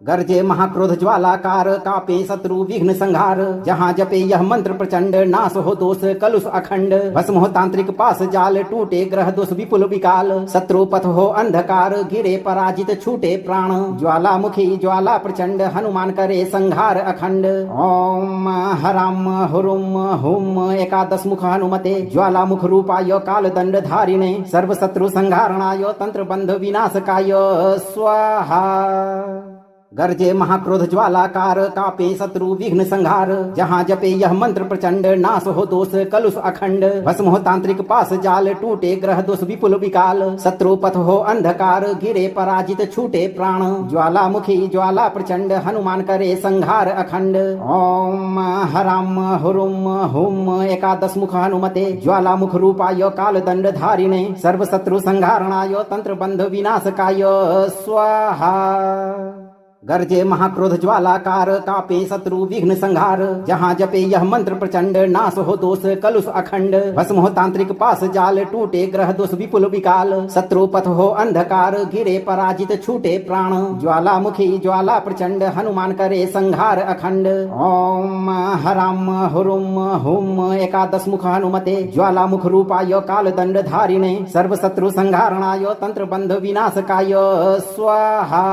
गर्जे महाक्रोध ज्वालाकार कापे शत्रु विघ्न संहार। जहाँ जपे यह मंत्र प्रचंड नाश हो दोष कलुष अखंड। भस्म हो तांत्रिक पास जाल टूटे ग्रह दोष विपुल विकाल। शत्रु पथ हो अंधकार गिरे पराजित छूटे प्राण। ज्वालामुखी ज्वाला प्रचंड हनुमान करे संहार अखंड। ओम हराम हुरुम हुम एकादश मुख हनुमते ज्वालामुख रूपाय काल दंड धारिणे सर्व शत्रु संहारणाय तंत्र बंध विनाशकाय स्वाहा। गर्जे महाक्रोध ज्वालाकार कापे शत्रु विघ्न संहार। जहाँ जपे यह मंत्र प्रचंड नाश हो दोष कलुष अखंड। भस्म हो तांत्रिक पास जाल टूटे ग्रह दोष विपुल विकाल। शत्रु पथ हो अंधकार गिरे पराजित छूटे प्राण। ज्वालामुखी ज्वाला प्रचंड हनुमान करे संहार अखंड। ओम हराम हुरुम हुम एकादश मुख हनुमते ज्वालामुख रूपाय काल दंड धारिणे सर्व शत्रु संहारणाय तंत्र बंध विनाशकाय स्वाहा। गर्जे महाक्रोध ज्वालाकार कापे शत्रु विघ्न संहार। जहाँ जपे यह मंत्र प्रचंड नाश हो दोष कलुष अखंड। भस्म हो तांत्रिक पास जाल टूटे ग्रह दोष विपुल विकाल। शत्रु पथ हो अंधकार गिरे पराजित छूटे प्राण। ज्वालामुखी ज्वाला प्रचंड हनुमान करे संहार अखंड। ओम हराम हुरुम हुम एकादश मुख हनुमते ज्वालामुख रूपाय काल दंड धारिणे सर्व शत्रु संहारणाय तंत्र बंध विनाशकाय स्वाहा।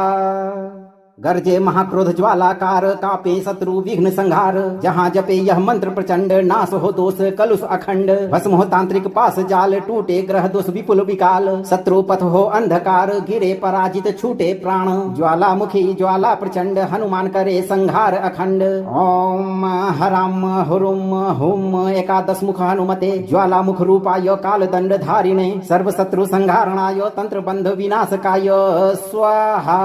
गर्जे महाक्रोध ज्वालाकार कापे शत्रु विघ्न संहार। जहाँ जपे यह मंत्र प्रचंड नाश हो दोष कलुष अखंड। भस्म हो तांत्रिक पास जाल टूटे ग्रह दोष विपुल विकाल। शत्रु पथ हो अंधकार गिरे पराजित छूटे प्राण। ज्वालामुखी ज्वाला प्रचंड हनुमान करे संहार अखंड। ओम हराम हुरुम हुम एकादश मुख हनुमते ज्वालामुख रूपाय काल दंड धारिणे सर्व शत्रु संहारणाय तंत्र बंध विनाशकाय स्वाहा।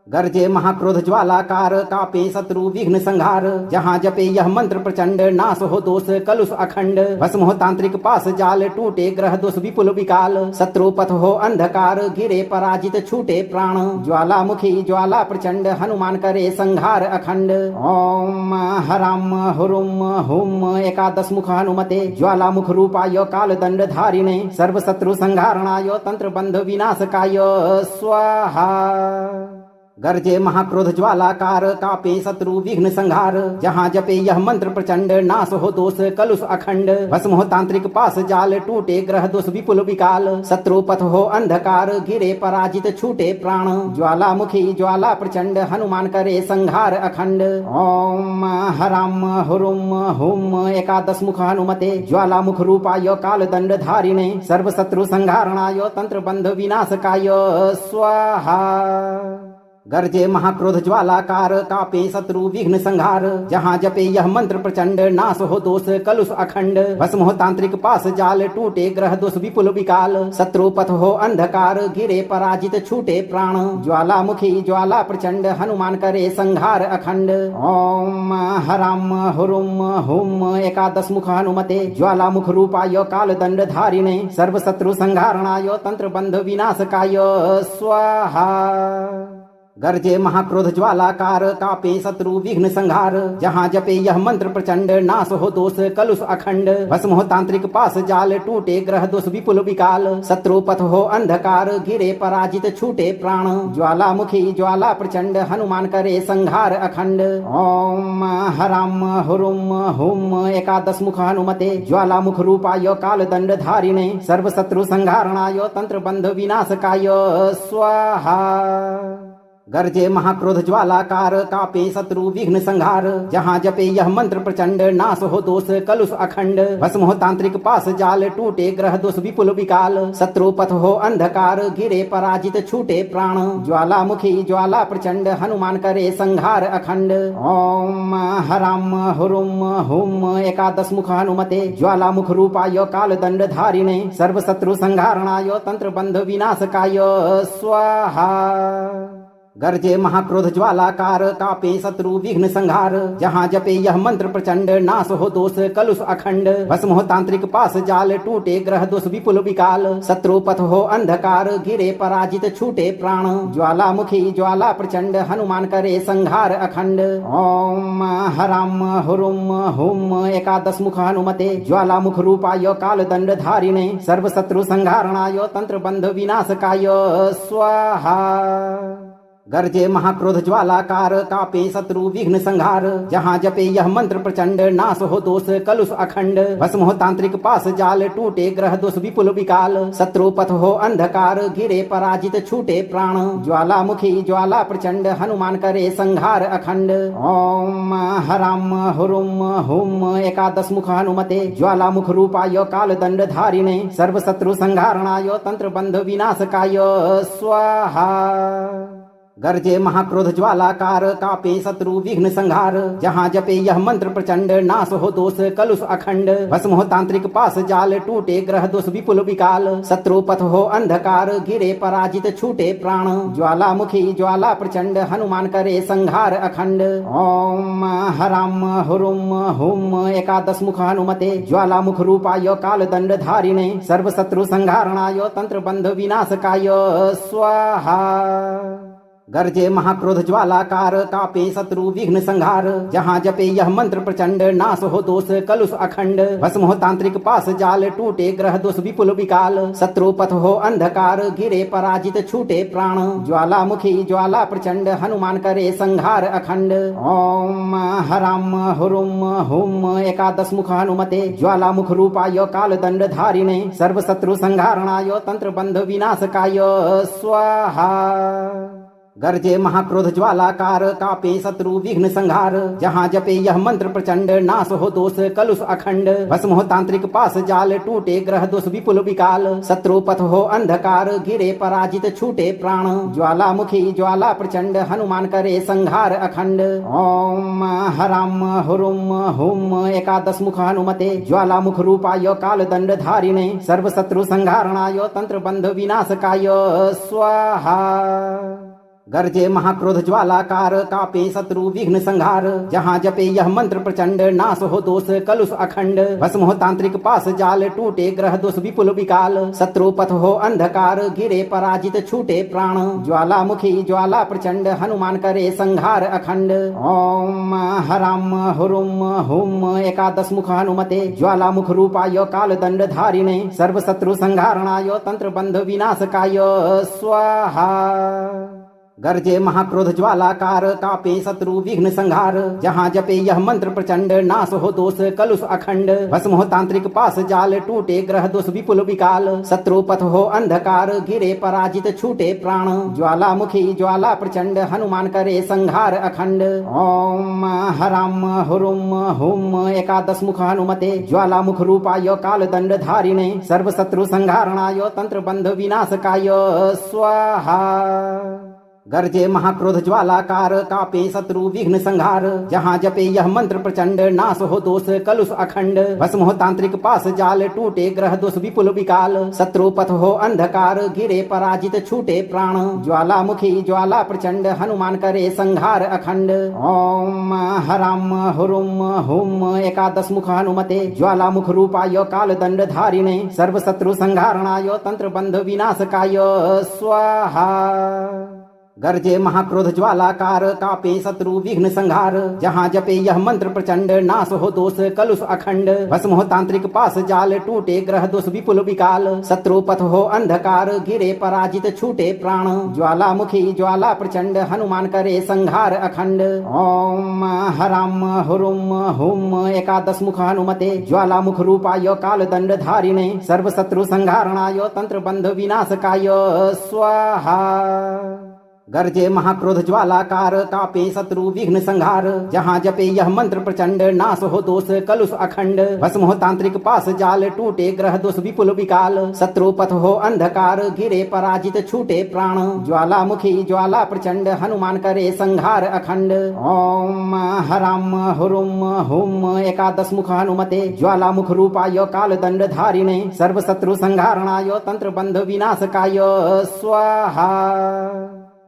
गर्जे महाक्रोध ज्वालाकार कापे शत्रु विघ्न संहार। जहाँ जपे यह मंत्र प्रचंड नाश हो दोष कलुष अखंड। भस्म हो तांत्रिक पास जाल टूटे ग्रह दोष विपुल विकाल। शत्रु पथ हो अंधकार गिरे पराजित छूटे प्राण। ज्वालामुखी ज्वाला प्रचंड हनुमान करे संहार अखंड। ओम हराम हुरुम हुम एकादश मुख हनुमते ज्वालामुख रूपाय काल दंड धारिणे सर्व शत्रु संहारणाय तंत्र बंध विनाशकाय स्वाहा। गर्जे महाक्रोध ज्वालाकार कापे शत्रु विघ्न संहार। जहाँ जपे यह मंत्र प्रचंड नाश हो दोष कलुष अखंड। भस्म हो तांत्रिक पास जाल टूटे ग्रह दोष विपुल विकाल। शत्रु पथ हो अंधकार गिरे पराजित छूटे प्राण। ज्वालामुखी ज्वाला प्रचंड हनुमान करे संहार अखंड। ओम हराम हुरुम हुम एकादश मुख हनुमते ज्वालामुख रूपाय काल दंड धारिणे सर्व शत्रु संहारणाय तंत्र बंध विनाशकाय स्वाहा। गर्जे महाक्रोध ज्वालाकार कापे शत्रु विघ्न संहार। जहाँ जपे यह मंत्र प्रचंड नाश हो दोष कलुष अखंड। भस्म हो तांत्रिक पास जाल टूटे ग्रह दोष विपुल विकाल। शत्रु पथ हो अंधकार गिरे पराजित छूटे प्राण। ज्वालामुखी ज्वाला प्रचंड हनुमान करे संहार अखंड। ओम हराम हुरुम हुम एकादश मुख हनुमते ज्वालामुख रूपाय काल दंड धारिणे सर्व शत्रु संहारणाय तंत्र बंध विनाशकाय स्वाहा। गर्जे महाक्रोध ज्वालाकार कापे शत्रु विघ्न संहार। जहाँ जपे यह मंत्र प्रचंड नाश हो दोष कलुष अखंड। भस्म हो तांत्रिक पास जाल टूटे ग्रह दोष विपुल विकाल। शत्रु पथ हो अंधकार गिरे पराजित छूटे प्राण। ज्वालामुखी ज्वाला प्रचंड हनुमान करे संहार अखंड। ओम हराम हुरुम हुम एकादश मुख हनुमते ज्वालामुख रूपाय काल दंड धारिणे सर्व शत्रु संहारणाय तंत्र बंध विनाशकाय स्वाहा। गर्जे महाक्रोध ज्वालाकार कापे शत्रु विघ्न संहार। जहाँ जपे यह मंत्र प्रचंड नाश हो दोष कलुष अखंड। भस्म हो तांत्रिक पास जाल टूटे ग्रह दोष विपुल विकाल। शत्रु पथ हो अंधकार गिरे पराजित छूटे प्राण। ज्वालामुखी ज्वाला प्रचंड हनुमान करे संहार अखंड। ओम हराम हुरुम हुम एकादश मुख हनुमते ज्वालामुख रूपाय काल दंड धारिणे सर्व शत्रु संहारणाय तंत्र बंध विनाशकाय स्वाहा। गर्जे महाक्रोध ज्वालाकार कापे शत्रु विघ्न संहार। जहाँ जपे यह मंत्र प्रचंड नाश हो दोष कलुष अखंड। भस्म हो तांत्रिक पास जाल टूटे ग्रह दोष विपुल विकाल। शत्रु पथ हो अंधकार गिरे पराजित छूटे प्राण। ज्वालामुखी ज्वाला प्रचंड हनुमान करे संहार अखंड। ओम हराम हुरुम हुम एकादश मुख हनुमते ज्वालामुख रूपाय काल दंड धारिणे सर्व शत्रु संहारणाय तंत्र बंध विनाशकाय स्वाहा। गर्जे महाक्रोध ज्वालाकार कापे शत्रु विघ्न संहार। जहाँ जपे यह मंत्र प्रचंड नाश हो दोष कलुष अखंड। भस्म हो तांत्रिक पास जाल टूटे ग्रह दोष विपुल विकाल। शत्रु पथ हो अंधकार गिरे पराजित छूटे प्राण। ज्वालामुखी ज्वाला प्रचंड हनुमान करे संहार अखंड। ओम हराम हुरुम हुम एकादश मुख हनुमते ज्वालामुख रूपाय काल दंड धारिणे सर्व शत्रु संहारणाय तंत्र बंध विनाशकाय स्वाहा। गर्जे महाक्रोध ज्वालाकार कापे शत्रु विघ्न संहार। जहाँ जपे यह मंत्र प्रचंड नाश हो दोष कलुष अखंड। भस्म हो तांत्रिक पास जाल टूटे ग्रह दोष विपुल विकाल। शत्रु पथ हो अंधकार गिरे पराजित छूटे प्राण। ज्वालामुखी ज्वाला प्रचंड हनुमान करे संहार अखंड। ओम हराम हुरुम हुम एकादश मुख हनुमते ज्वालामुख रूपाय काल दंड धारिणे सर्व शत्रु संहारणाय तंत्र बंध विनाशकाय स्वाहा। गर्जे महाक्रोध ज्वालाकार कापे शत्रु विघ्न संहार। जहाँ जपे यह मंत्र प्रचंड नाश हो दोष कलुष अखंड। भस्म हो तांत्रिक पास जाल टूटे ग्रह दोष विपुल विकाल। शत्रु पथ हो अंधकार गिरे पराजित छूटे प्राण। ज्वालामुखी ज्वाला प्रचंड हनुमान करे संहार अखंड। ओम हराम हुरुम हुम एकादश मुख हनुमते ज्वालामुख रूपाय काल दंड धारिणे सर्व शत्रु संहारणाय तंत्र बंध विनाशकाय स्वाहा। गर्जे महाक्रोध ज्वालाकार कापे शत्रु विघ्न संहार। जहाँ जपे यह मंत्र प्रचंड नाश हो दोष कलुष अखंड। भस्म हो तांत्रिक पास जाल टूटे ग्रह दोष विपुल विकाल। शत्रु पथ हो अंधकार गिरे पराजित छूटे प्राण। ज्वालामुखी ज्वाला प्रचंड हनुमान करे संहार अखंड। ओम हराम हुरुम हुम एकादश मुख हनुमते ज्वालामुख रूपाय काल दंड धारिणे सर्व शत्रु संहारणाय तंत्र बंध विनाशकाय स्वाहा। गर्जे महाक्रोध ज्वालाकार कापे शत्रु विघ्न संहार। जहाँ जपे यह मंत्र प्रचंड नाश हो दोष कलुष अखंड। भस्म हो तांत्रिक पास जाल टूटे ग्रह दोष विपुल विकाल। शत्रु पथ हो अंधकार गिरे पराजित छूटे प्राण। ज्वालामुखी ज्वाला प्रचंड हनुमान करे संहार अखंड। ओम हराम हुरुम हुम एकादश मुख हनुमते ज्वालामुख रूपाय काल दंड धारिणे सर्व शत्रु संहारणाय तंत्र बंध विनाशकाय स्वाहा। गर्जे महाक्रोध ज्वालाकार कापे शत्रु विघ्न संहार। जहाँ जपे यह मंत्र प्रचंड नाश हो दोष कलुष अखंड। भस्म हो तांत्रिक पास जाल टूटे ग्रह दोष विपुल विकाल। शत्रु पथ हो अंधकार गिरे पराजित छूटे प्राण। ज्वालामुखी ज्वाला प्रचंड हनुमान करे संहार अखंड। ओम हराम हुरुम हुम एकादश मुख हनुमते ज्वालामुख रूपाय काल दंड धारिणे सर्व शत्रु संहारणाय तंत्र बंध विनाशकाय स्वाहा। गर्जे महाक्रोध ज्वालाकार कापे शत्रु विघ्न संहार। जहाँ जपे यह मंत्र प्रचंड नाश हो दोष कलुष अखंड। भस्म हो तांत्रिक पास जाल टूटे ग्रह दोष विपुल विकाल। शत्रु पथ हो अंधकार गिरे पराजित छूटे प्राण। ज्वालामुखी ज्वाला प्रचंड हनुमान करे संहार अखंड। ओम हराम हुरुम हुम एकादश मुख हनुमते ज्वालामुख रूपाय काल दंड धारिणे सर्व शत्रु संहारणाय तंत्र बंध विनाशकाय स्वाहा। गर्जे महाक्रोध ज्वालाकार कापे शत्रु विघ्न संहार। जहाँ जपे यह मंत्र प्रचंड नाश हो दोष कलुष अखंड। भस्म हो तांत्रिक पास जाल टूटे ग्रह दोष विपुल विकाल। शत्रु पथ हो अंधकार गिरे पराजित छूटे प्राण। ज्वालामुखी ज्वाला प्रचंड हनुमान करे संहार अखंड। ओम हराम हुरुम हुम एकादश मुख हनुमते ज्वालामुख रूपाय काल दंड धारिणे सर्व शत्रु संहारणाय तंत्र बंध विनाशकाय स्वाहा। गर्जे महाक्रोध ज्वालाकार कापे शत्रु विघ्न संहार। जहाँ जपे यह मंत्र प्रचंड नाश हो दोष कलुष अखंड। भस्म हो तांत्रिक पास जाल टूटे ग्रह दोष विपुल विकाल। शत्रु पथ हो अंधकार गिरे पराजित छूटे प्राण। ज्वालामुखी ज्वाला प्रचंड हनुमान करे संहार अखंड। ओम हराम हुरुम हुम एकादश मुख हनुमते ज्वालामुख रूपाय काल दंड धारिणे सर्व शत्रु संहारणाय तंत्र बंध विनाशकाय स्वाहा।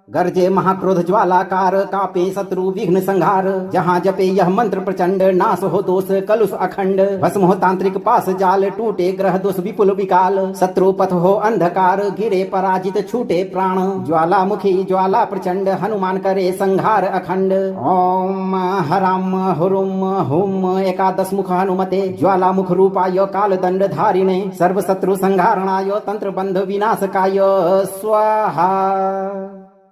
गर्जे महाक्रोध ज्वालाकार कापे शत्रु विघ्न संहार। जहाँ जपे यह मंत्र प्रचंड नाश हो दोष कलुष अखंड। भस्म हो तांत्रिक पास जाल टूटे ग्रह दोष विपुल विकाल। शत्रु पथ हो अंधकार गिरे पराजित छूटे प्राण। ज्वालामुखी ज्वाला प्रचंड हनुमान करे संहार अखंड। ओम हराम हुरुम हुम एकादश मुख हनुमते ज्वालामुख रूपाय काल दंड धारिणे सर्व शत्रु संहारणाय तंत्र बंध विनाशकाय स्वाहा।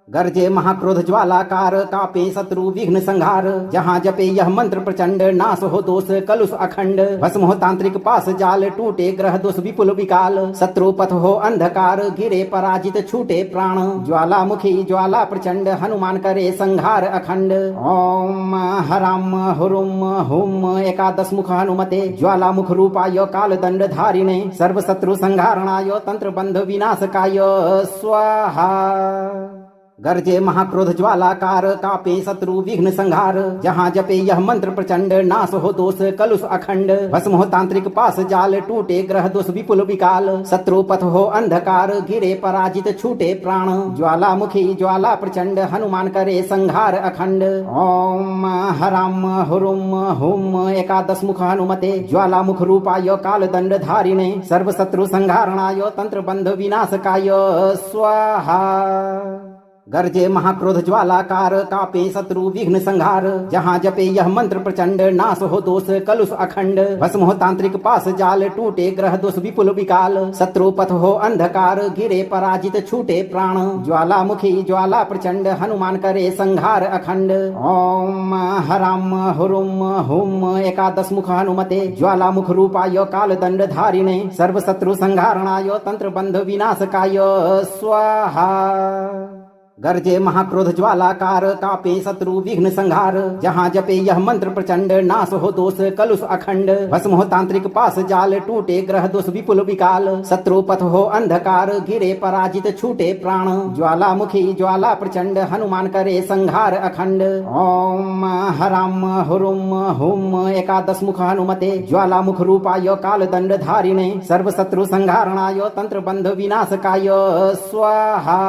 गर्जे महाक्रोध ज्वालाकार कापे शत्रु विघ्न संहार। जहाँ जपे यह मंत्र प्रचंड नाश हो दोष कलुष अखंड। भस्म हो तांत्रिक पास जाल टूटे ग्रह दोष विपुल विकाल। शत्रु पथ हो अंधकार गिरे पराजित छूटे प्राण। ज्वालामुखी ज्वाला प्रचंड हनुमान करे संहार अखंड। ओम हराम हुरुम हुम एकादश मुख हनुमते ज्वालामुख रूपाय काल दंड धारिणे सर्व शत्रु संहारणाय तंत्र बंध विनाशकाय स्वाहा। गर्जे महाक्रोध ज्वालाकार कापे शत्रु विघ्न संहार। जहाँ जपे यह मंत्र प्रचंड नाश हो दोष कलुष अखंड। भस्म हो तांत्रिक पास जाल टूटे ग्रह दोष विपुल विकाल। शत्रु पथ हो अंधकार गिरे पराजित छूटे प्राण। ज्वालामुखी ज्वाला प्रचंड हनुमान करे संहार अखंड। ओम हराम हुरुम हुम एकादश मुख हनुमते ज्वालामुख रूपाय काल दंड धारिणे सर्व शत्रु संहारणाय तंत्र बंध विनाशकाय स्वाहा। गर्जे महाक्रोध ज्वालाकार कापे शत्रु विघ्न संहार। जहाँ जपे यह मंत्र प्रचंड नाश हो दोष कलुष अखंड। भस्म हो तांत्रिक पास जाल टूटे ग्रह दोष विपुल विकाल। शत्रु पथ हो अंधकार गिरे पराजित छूटे प्राण। ज्वालामुखी ज्वाला प्रचंड हनुमान करे संहार अखंड। ओम हराम हुरुम हुम एकादश मुख हनुमते ज्वालामुख रूपाय काल दंड धारिणे सर्व शत्रु संहारणाय तंत्र बंध विनाशकाय स्वाहा। गर्जे महाक्रोध ज्वालाकार कापे शत्रु विघ्न संहार। जहाँ जपे यह मंत्र प्रचंड नाश हो दोष कलुष अखंड। भस्म हो तांत्रिक पास जाल टूटे ग्रह दोष विपुल विकाल। शत्रु पथ हो अंधकार गिरे पराजित छूटे प्राण। ज्वालामुखी ज्वाला प्रचंड हनुमान करे संहार अखंड। ओम हराम हुरुम हुम एकादश मुख हनुमते ज्वालामुख रूपाय काल दंड धारिणे सर्व शत्रु संहारणाय तंत्र बंध विनाशकाय स्वाहा।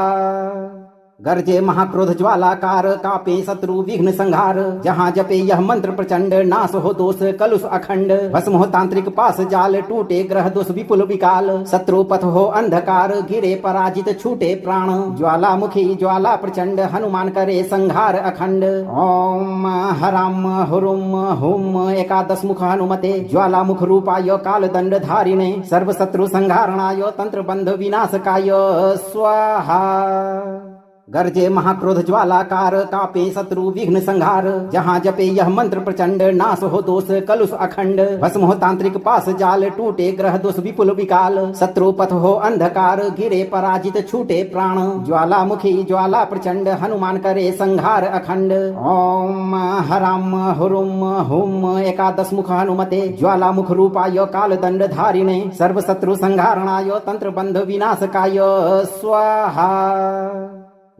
गर्जे महाक्रोध ज्वालाकार कापे शत्रु विघ्न संहार। जहाँ जपे यह मंत्र प्रचंड नाश हो दोष कलुष अखंड। भस्म हो तांत्रिक पास जाल टूटे ग्रह दोष विपुल विकाल। शत्रु पथ हो अंधकार गिरे पराजित छूटे प्राण। ज्वालामुखी ज्वाला प्रचंड हनुमान करे संहार अखंड। ओम हराम हुरुम हुम एकादश मुख हनुमते ज्वालामुख रूपाय काल दंड धारिणे सर्व शत्रु संहारणाय तंत्र बंध विनाशकाय स्वाहा। गर्जे महाक्रोध ज्वालाकार कापे शत्रु विघ्न संहार। जहाँ जपे यह मंत्र प्रचंड नाश हो दोष कलुष अखंड। भस्म हो तांत्रिक पास जाल टूटे ग्रह दोष विपुल विकाल। शत्रु पथ हो अंधकार गिरे पराजित छूटे प्राण। ज्वालामुखी ज्वाला प्रचंड हनुमान करे संहार अखंड। ओम हराम हुरुम हुम एकादश मुख हनुमते ज्वालामुख रूपाय काल दंड धारिणे सर्व शत्रु संहारणाय तंत्र बंध विनाशकाय स्वाहा।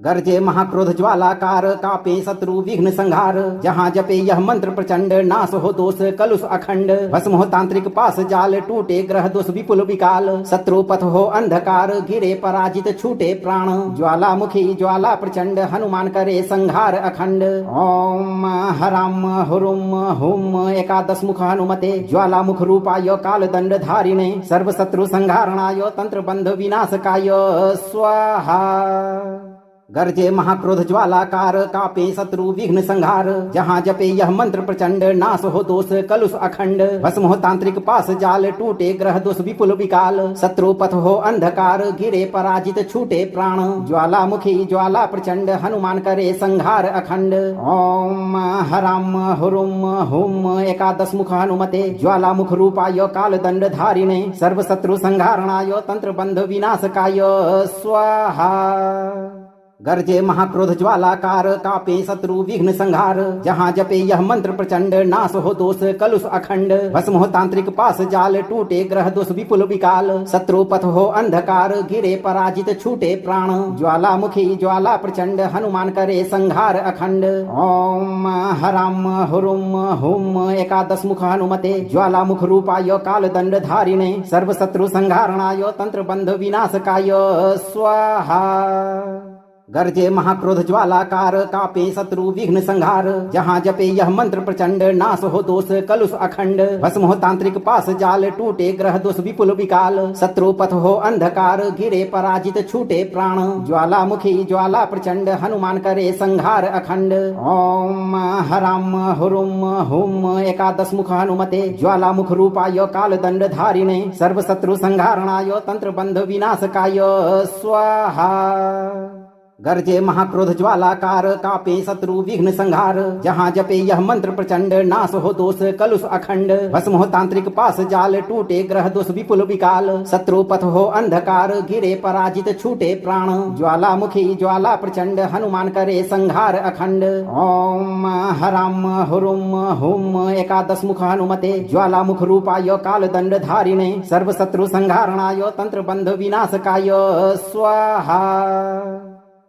गर्जे महाक्रोध ज्वालाकार कापे शत्रु विघ्न संहार। जहाँ जपे यह मंत्र प्रचंड नाश हो दोष कलुष अखंड। भस्म हो तांत्रिक पास जाल टूटे ग्रह दोष विपुल विकाल। शत्रु पथ हो अंधकार गिरे पराजित छूटे प्राण। ज्वालामुखी ज्वाला प्रचंड हनुमान करे संहार अखंड। ओम हराम हुरुम हुम एकादश मुख हनुमते ज्वालामुख रूपाय काल दंड धारिणे सर्व शत्रु संहारणाय तंत्र बंध विनाशकाय स्वाहा। गर्जे महाक्रोध ज्वालाकार कापे शत्रु विघ्न संहार। जहाँ जपे यह मंत्र प्रचंड नाश हो दोष कलुष अखंड। भस्म हो तांत्रिक पास जाल टूटे ग्रह दोष विपुल विकाल। शत्रु पथ हो अंधकार गिरे पराजित छूटे प्राण। ज्वालामुखी ज्वाला प्रचंड हनुमान करे संहार अखंड। ओम हराम हुरुम हुम एकादश मुख हनुमते ज्वालामुख रूपाय काल दंड धारिणे सर्व शत्रु संहारणाय तंत्र बंध विनाशकाय स्वाहा। गर्जे महाक्रोध ज्वालाकार कापे शत्रु विघ्न संहार। जहाँ जपे यह मंत्र प्रचंड नाश हो दोष कलुष अखंड। भस्म हो तांत्रिक पास जाल टूटे ग्रह दोष विपुल विकाल। शत्रु पथ हो अंधकार गिरे पराजित छूटे प्राण। ज्वालामुखी ज्वाला प्रचंड हनुमान करे संहार अखंड। ओम हराम हुरुम हुम एकादश मुख हनुमते ज्वालामुख रूपाय काल दंड धारिणे सर्व शत्रु संहारणाय तंत्र बंध विनाशकाय स्वाहा। गर्जे महाक्रोध ज्वालाकार कापे शत्रु विघ्न संहार। जहाँ जपे यह मंत्र प्रचंड नाश हो दोष कलुष अखंड। भस्म हो तांत्रिक पास जाल टूटे ग्रह दोष विपुल विकाल। शत्रु पथ हो अंधकार गिरे पराजित छूटे प्राण। ज्वालामुखी ज्वाला प्रचंड हनुमान करे संहार अखंड। ओम हराम हुरुम हुम एकादश मुख हनुमते ज्वालामुख रूपाय काल दंड धारिणे सर्व शत्रु संहारणाय तंत्र बंध विनाशकाय स्वाहा। गर्जे महाक्रोध ज्वालाकार कापे शत्रु विघ्न संहार। जहाँ जपे यह मंत्र प्रचंड नाश हो दोष कलुष अखंड। भस्म हो तांत्रिक पास जाल टूटे ग्रह दोष विपुल विकाल। शत्रु पथ हो अंधकार गिरे पराजित छूटे प्राण। ज्वालामुखी ज्वाला प्रचंड हनुमान करे संहार अखंड। ओम हराम हुरुम हुम एकादश मुख हनुमते ज्वालामुख रूपाय काल दंड धारिणे सर्व शत्रु संहारणाय तंत्र बंध विनाशकाय स्वाहा।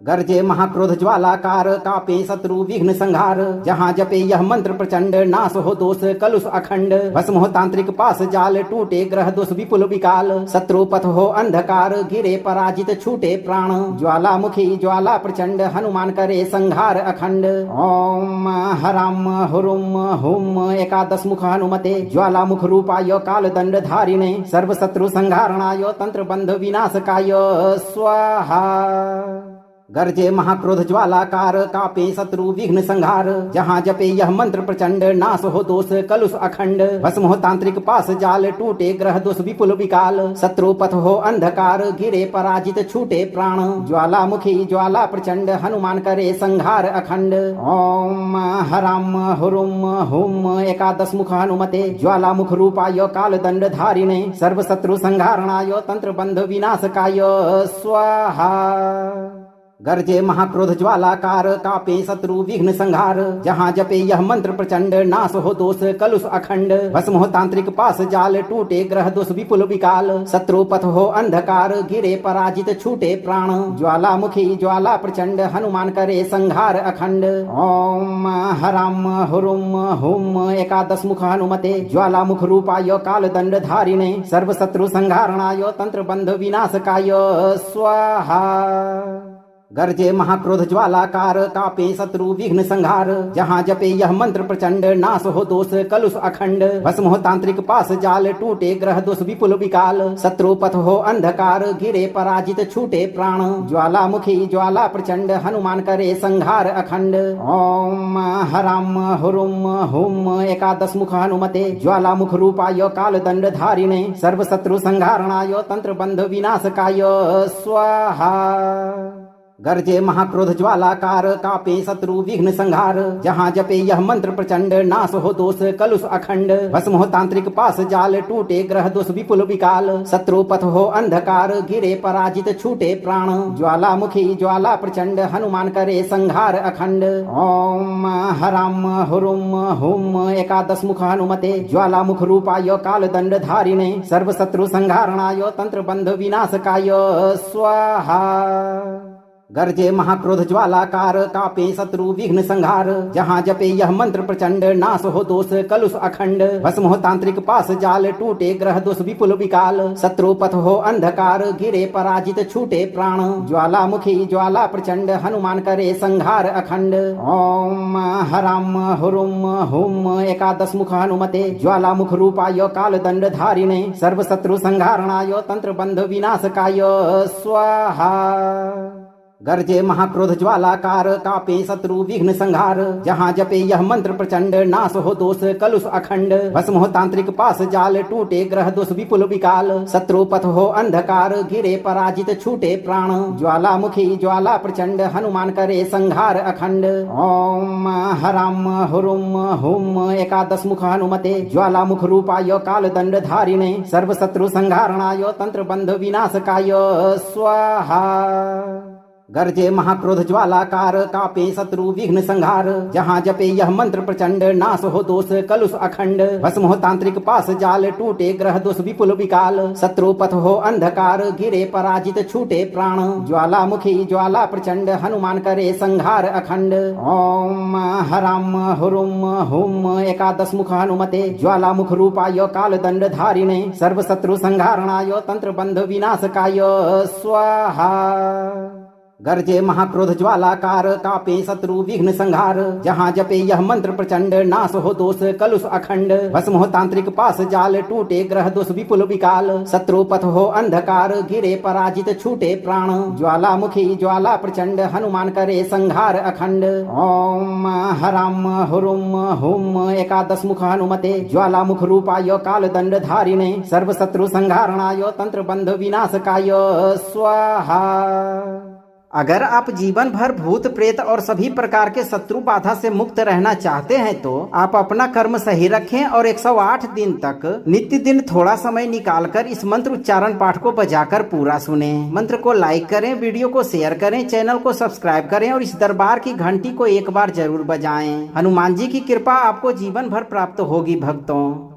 गर्जे महाक्रोध ज्वालाकार कापे शत्रु विघ्न संहार। जहाँ जपे यह मंत्र प्रचंड नाश हो दोष कलुष अखंड। भस्म हो तांत्रिक पास जाल टूटे ग्रह दोष विपुल विकाल। शत्रु पथ हो अंधकार गिरे पराजित छूटे प्राण। ज्वालामुखी ज्वाला प्रचंड हनुमान करे संहार अखंड। ओम हराम हुरुम हुम एकादश मुख हनुमते ज्वालामुख रूपाय काल दंड धारिणे सर्व शत्रु संहारणाय तंत्र बंध विनाशकाय स्वाहा। गर्जे महाक्रोध ज्वालाकार कापे शत्रु विघ्न संहार। जहाँ जपे यह मंत्र प्रचंड नाश हो दोष कलुष अखंड। भस्म हो तांत्रिक पास जाल टूटे ग्रह दोष विपुल विकाल। शत्रु पथ हो अंधकार गिरे पराजित छूटे प्राण। ज्वालामुखी ज्वाला प्रचंड हनुमान करे संहार अखंड। ओम हराम हुरुम हुम एकादश मुख हनुमते ज्वालामुख रूपाय काल दंड धारिणे सर्व शत्रु संहारणाय तंत्र बंध विनाशकाय स्वाहा। गर्जे महाक्रोध ज्वालाकार कापे शत्रु विघ्न संहार। जहाँ जपे यह मंत्र प्रचंड नाश हो दोष कलुष अखंड। भस्म हो तांत्रिक पास जाल टूटे ग्रह दोष विपुल विकाल। शत्रु पथ हो अंधकार गिरे पराजित छूटे प्राण। ज्वालामुखी ज्वाला प्रचंड हनुमान करे संहार अखंड। ओम हराम हुरुम हुम एकादश मुख हनुमते ज्वालामुख रूपाय काल दंड धारिणे सर्व शत्रु संहारणाय तंत्र बंध विनाशकाय स्वाहा। गर्जे महाक्रोध ज्वालाकार कापे शत्रु विघ्न संहार। जहाँ जपे यह मंत्र प्रचंड नाश हो दोष कलुष अखंड। भस्म हो तांत्रिक पास जाल टूटे ग्रह दोष विपुल विकाल। शत्रु पथ हो अंधकार गिरे पराजित छूटे प्राण। ज्वालामुखी ज्वाला प्रचंड हनुमान करे संहार अखंड। ओम हराम हुरुम हुम एकादश मुख हनुमते ज्वालामुख रूपाय काल दंड धारिणे सर्व शत्रु संहारणाय तंत्र बंध विनाशकाय स्वाहा। गर्जे महाक्रोध ज्वालाकार कापे शत्रु विघ्न संहार। जहाँ जपे यह मंत्र प्रचंड नाश हो दोष कलुष अखंड। भस्म हो तांत्रिक पास जाल टूटे ग्रह दोष विपुल विकाल। शत्रु पथ हो अंधकार गिरे पराजित छूटे प्राण। ज्वालामुखी ज्वाला प्रचंड हनुमान करे संहार अखंड। ओम हराम हुरुम हुम एकादश मुख हनुमते ज्वालामुख रूपाय काल दंड धारिणे सर्व शत्रु संहारणाय तंत्र बंध विनाशकाय स्वाहा। गर्जे महाक्रोध ज्वालाकार, कापे शत्रु विघ्न संहार। जहाँ जपे यह मंत्र प्रचंड, नाश हो दोष कलुष अखंड। भस्म हो तांत्रिक पास जाल, टूटे ग्रह दोष विपुल विकाल। शत्रु पथ हो अंधकार, गिरे पराजित छूटे प्राण। ज्वालामुखी ज्वाला प्रचंड, हनुमान करे संहार अखंड। ओम हराम हुरुम हुम एकादश मुख हनुमते, ज्वालामुख रूपाय काल दंड धारिणे। सर्व शत्रु संहारणाय, तंत्र बंध विनाशकाय स्वाहा। गर्जे महाक्रोध ज्वालाकार, कापे शत्रु विघ्न संहार। जहाँ जपे यह मंत्र प्रचंड, नाश हो दोष कलुष अखंड। भस्म हो तांत्रिक पास जाल, टूटे ग्रह दोष विपुल विकाल। शत्रु पथ हो अंधकार, गिरे पराजित छूटे प्राण। ज्वालामुखी ज्वाला प्रचंड, हनुमान करे संहार अखंड। ओम हराम हुरुम हुम एकादश मुख हनुमते, ज्वालामुख रूपाय काल दंड धारिणे। सर्व शत्रु संहारणाय, तंत्र बंध विनाशकाय स्वाहा। गर्जे महाक्रोध ज्वालाकार, कापे शत्रु विघ्न संहार। जहाँ जपे यह मंत्र प्रचंड, नाश हो दोष कलुष अखंड। भस्म हो तांत्रिक पास जाल, टूटे ग्रह दोष विपुल विकाल। शत्रु पथ हो अंधकार, गिरे पराजित छूटे प्राण। ज्वालामुखी ज्वाला प्रचंड, हनुमान करे संहार अखंड। ओम हराम हुरुम हुम एकादश मुख हनुमते, ज्वालामुख रूपाय काल दंड धारिणे। सर्व शत्रु संहारणाय, तंत्र बंध विनाशकाय स्वाहा। गर्जे महाक्रोध ज्वालाकार, कापे शत्रु विघ्न संहार। जहाँ जपे यह मंत्र प्रचंड, नाश हो दोष कलुष अखंड। भस्म हो तांत्रिक पास जाल, टूटे ग्रह दोष विपुल विकाल। शत्रु पथ हो अंधकार, गिरे पराजित छूटे प्राण। ज्वालामुखी ज्वाला प्रचंड, हनुमान करे संहार अखंड। ओम हराम हुरुम हुम एकादश मुख हनुमते, ज्वालामुख रूपाय काल दंड धारिणे। सर्व शत्रु संहारणाय, तंत्र बंध विनाशकाय स्वाहा। अगर आप जीवन भर भूत प्रेत और सभी प्रकार के शत्रु बाधा से मुक्त रहना चाहते हैं तो आप अपना कर्म सही रखें और 108 दिन तक नित्य दिन थोड़ा समय निकालकर इस मंत्र उच्चारण पाठ को बजाकर पूरा सुने। मंत्र को लाइक करें, वीडियो को शेयर करें, चैनल को सब्सक्राइब करें और इस दरबार की घंटी को एक बार जरूर बजाएं। हनुमान जी की कृपा आपको जीवन भर प्राप्त होगी भक्तों।